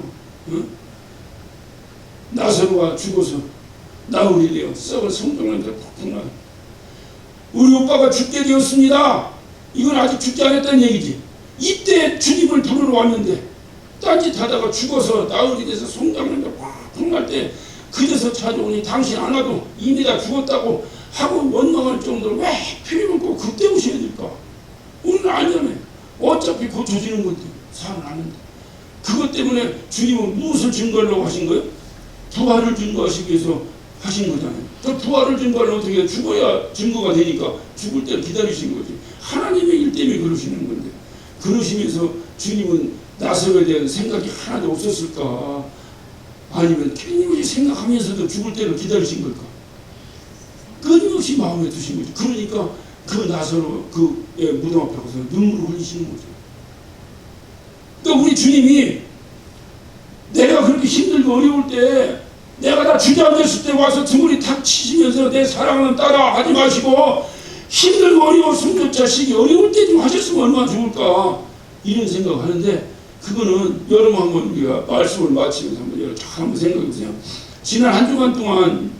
나사로가 죽어서 나흘이 되어 썩은 성경을 폭풍나 우리 오빠가 죽게 되었습니다. 이건 아직 죽지 않았다는 얘기지. 이때 주님을 부르러 왔는데 딴짓하다가 죽어서 나흘이 돼서 송장난도 팍팍 날 때 그제서 찾아오니 당신 안 와도 이미 다 죽었다고 하고 원망할 정도로 왜 필요면 꼭 그때 오셔야 될까? 오늘 아니잖아요. 어차피 고쳐지는 건데 살아나는데 그것 때문에 주님은 무엇을 증거하려고 하신 거예요? 부활을 증거하시기 위해서 하신 거잖아요. 그 부활을 증거하면 어떻게 죽어야 증거가 되니까 죽을 때를 기다리신 거지. 하나님의 일 때문에 그러시는 건데 그러시면서 주님은 나사로에 대한 생각이 하나도 없었을까? 아니면 끊임없이 생각하면서도 죽을 때를 기다리신 걸까? 끊임없이 마음에 두신 거죠. 그러니까 그 나사로 그의 무덤 앞에 가서 눈물을 흘리시는 거죠. 그러니까 우리 주님이 내가 그렇게 힘들고 어려울 때 내가 다 주저앉았을 때 와서 등골이 탁 치시면서 내 사랑하는 딸아 하지 마시고 힘들고 어려워 숨길 자식이 어려울 때 좀 하셨으면 얼마나 좋을까 이런 생각하는데 그거는 여러분 한번 우리가 말씀을 마치면서 한번 생각해 보세요. 지난 한 주간 동안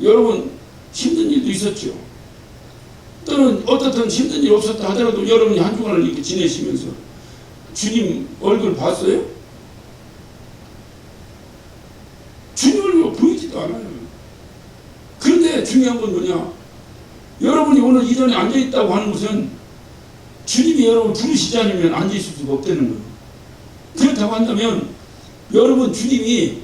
여러분 힘든 일도 있었죠. 또는 어떻든 힘든 일 없었다 하더라도 여러분이 한 주간을 이렇게 지내시면서 주님 얼굴 봤어요? 주님 얼굴 보이지도 않아요. 그런데 중요한 건 뭐냐? 여러분이 오늘 이 자리에 앉아있다고 하는 것은 주님이 여러분 부르시지 않으면 앉아있을 수가 없다는 거예요. 그렇다고 한다면 여러분 주님이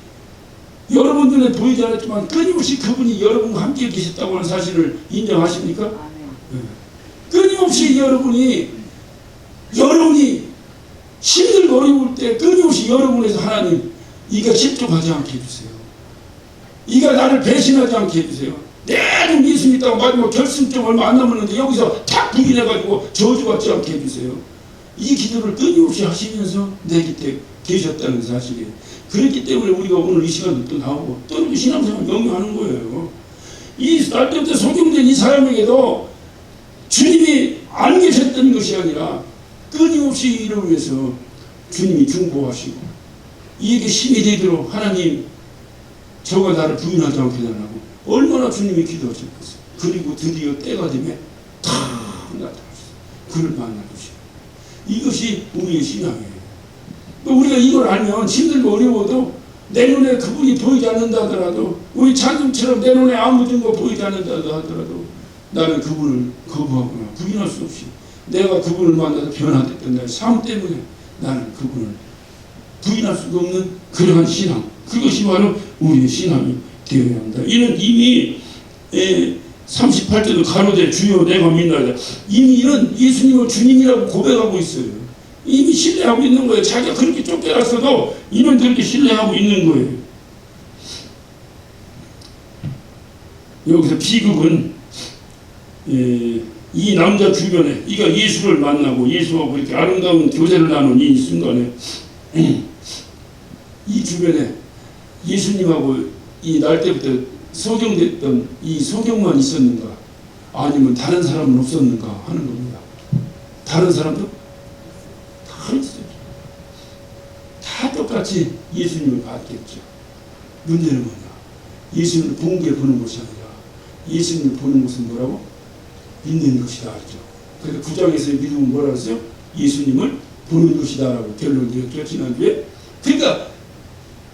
여러분 눈에 보이지 않았지만 끊임없이 그분이 여러분과 함께 계셨다고 하는 사실을 인정하십니까? 네. 끊임없이 여러분이 힘들고 어려울 때 끊임없이 여러분에서 하나님 이가 실족하지 않게 해주세요. 이가 나를 배신하지 않게 해주세요. 내가 예수 믿다고 마지막 결승점 얼마 안 남았는데 여기서 탁 부인해가지고 저주받지 않게 해주세요. 이 기도를 끊임없이 하시면서 내 곁에 계셨다는 사실이에요. 그렇기 때문에 우리가 오늘 이 시간도 또 나오고 또 이렇게 신앙생활 영위하는 거예요. 이 날 때부터 소경된 이 사람에게도 주님이 안 계셨던 것이 아니라 끊임없이 이를 위해서 주님이 중보하시고 이에게 힘이 되도록 하나님 저가 나를 부인하지 않게 달라고 얼마나 주님이 기도하셨겠어요. 그리고 드디어 때가 되면 탁 나타나셨어요. 그를 만나주시고 이것이 우리의 신앙이에요. 우리가 이걸 알면 힘들고 어려워도 내 눈에 그분이 보이지 않는다 하더라도 우리 찬송처럼 내 눈에 아무 증거 보이지 않는다 하더라도 나는 그분을 거부하거나 부인할 수 없이 내가 그분을 만나서 변화됐던 내 삶 때문에 나는 그분을 부인할 수가 없는 그러한 신앙, 그것이 바로 우리의 신앙이 되어야 합니다. 이는 이미 38절도 가로되 주여 내가 믿나이다. 이미 이런 예수님을 주님이라고 고백하고 있어요. 이미 신뢰하고 있는 거예요. 자기가 그렇게 쫓겨났어도 이는 그렇게 신뢰하고 있는 거예요. 여기서 비극은 이 남자 주변에 이가 예수를 만나고 예수하고 이렇게 아름다운 교제를 나눈 이 순간에 이 주변에 예수님하고 이 날 때부터 소경됐던 이 소경만 있었는가 아니면 다른 사람은 없었는가 하는 겁니다. 다른 사람도 다 있어요. 다 똑같이 예수님을 봤겠죠. 문제는 뭐냐? 예수님을 공개 보는 것이 아니라 예수님을 보는 것은 뭐라고? 믿는 것이다 하죠. 그래서 9장에서의 믿음은 뭐라고 했어요? 예수님을 보는 것이다 라고 결론되었죠. 지난주에. 그러니까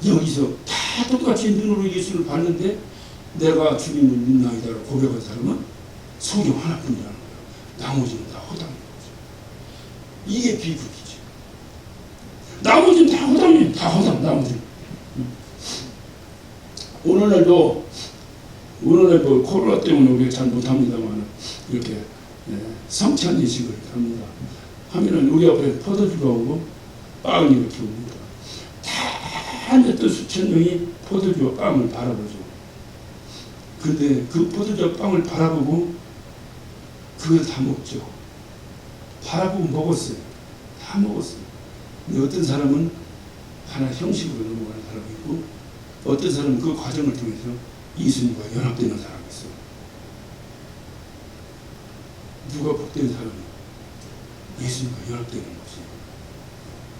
여기서 다 똑같이 눈으로 예수를 봤는데 내가 주님을 믿나이다라고 고백한 사람은 소경 하나뿐이라는 거예요. 나머지는 다 허당인 거죠. 이게 비극이죠. 나머지는 다 허당이에요. 다 허당, 나머지는. 오늘날도 코로나 때문에 우리가 잘 못합니다만 이렇게 성찬 예식을 합니다. 하면은 우리 앞에 포도주가 오고 빵이 이렇게 옵니다. 다 몇천 수천 명이 포도주와 빵을 바라보죠. 근데 그 포도주와 빵을 바라보고 그걸 다 먹죠. 바라보고 먹었어요. 다 먹었어요. 근데 어떤 사람은 하나 형식으로 넘어가는 사람이 있고 어떤 사람은 그 과정을 통해서 예수님과 연합되는 사람이 있어요. 누가 복된 사람이에요? 예수님과 연합되는 거지.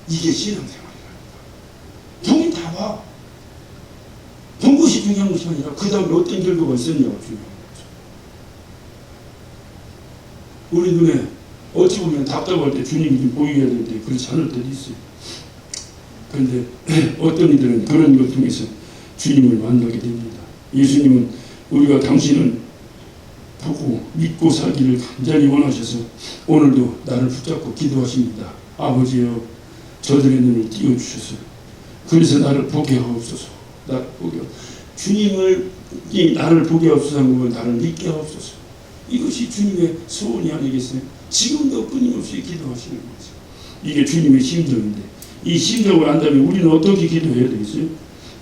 이게 신앙생활이라니까. 종이 다 봐. 본 것이 중요한 것이 아니라 그 다음에 어떤 결과가 있었냐가 중요한 거죠. 우리 눈에 어찌 보면 답답할 때 주님이 좀 보이게 해야 되는데 그렇지 않을 때도 있어요. 그런데 어떤 이들은 그런 것 통해서 주님을 만나게 됩니다. 예수님은 우리가 당신을 보고 믿고 살기를 간절히 원하셔서 오늘도 나를 붙잡고 기도하십니다. 아버지여 저들의 눈을 띄워주셔서 그래서 나를 보게 하옵소서. 나를 보게 주님을 나를 보게 하옵소서 하면 나를 믿게 하옵소서. 이것이 주님의 소원이 아니겠어요? 지금도 끊임없이 기도하시는 거죠. 이게 주님의 심정인데 이 심정을 안다면 우리는 어떻게 기도해야 되겠어요?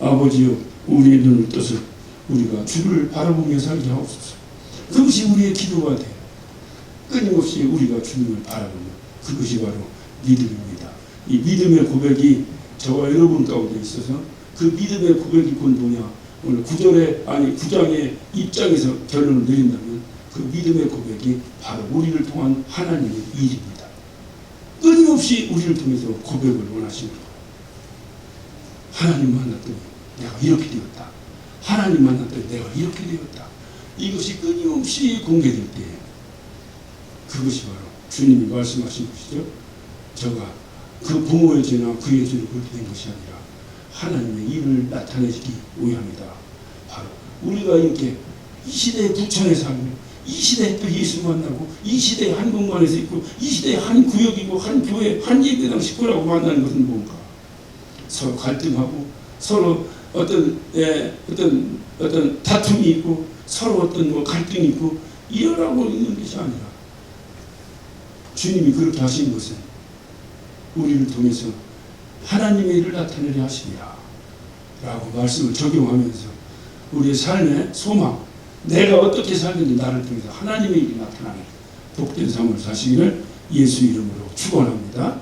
아버지여 우리의 눈을 떠서 우리가 주를 바라보며 살게 하옵소서. 그것이 우리의 기도가 돼요. 끊임없이 우리가 주님을 바라보며 그것이 바로 믿음입니다. 이 믿음의 고백이 저와 여러분 가운데 있어서 그 믿음의 고백이 곧 뭐냐? 오늘 9장의 입장에서 결론을 내린다면 그 믿음의 고백이 바로 우리를 통한 하나님의 일입니다. 끊임없이 우리를 통해서 고백을 원하시는 거예요. 하나님 만났더니 내가 이렇게 되었다. 하나님 만났더니 내가 이렇게 되었다. 이것이 끊임없이 공개될 때 그것이 바로 주님이 말씀하신 것이죠. 저가 그 부모의 죄나 그의 죄를 그렇게 된 것이 아니라 하나님의 일을 나타내시기 위함이다. 바로 우리가 이렇게 이 시대의 부천에 살고 이 시대에 또 예수 만나고 이 시대에 한 공간에서 있고 이 시대에 한 구역이고 한 교회 한 예배당 식구라고 만나는 것은 뭔가 서로 갈등하고 서로 어떤 다툼이 있고 서로 어떤 갈등이 있고 이러라고 있는 것이 아니라 주님이 그렇게 하신 것은 우리를 통해서 하나님의 일을 나타내려 하십니다 라고 말씀을 적용하면서 우리의 삶의 소망, 내가 어떻게 살는지 나를 통해서 하나님의 일이 나타나는 복된 삶을 사시기를 예수 이름으로 축원합니다.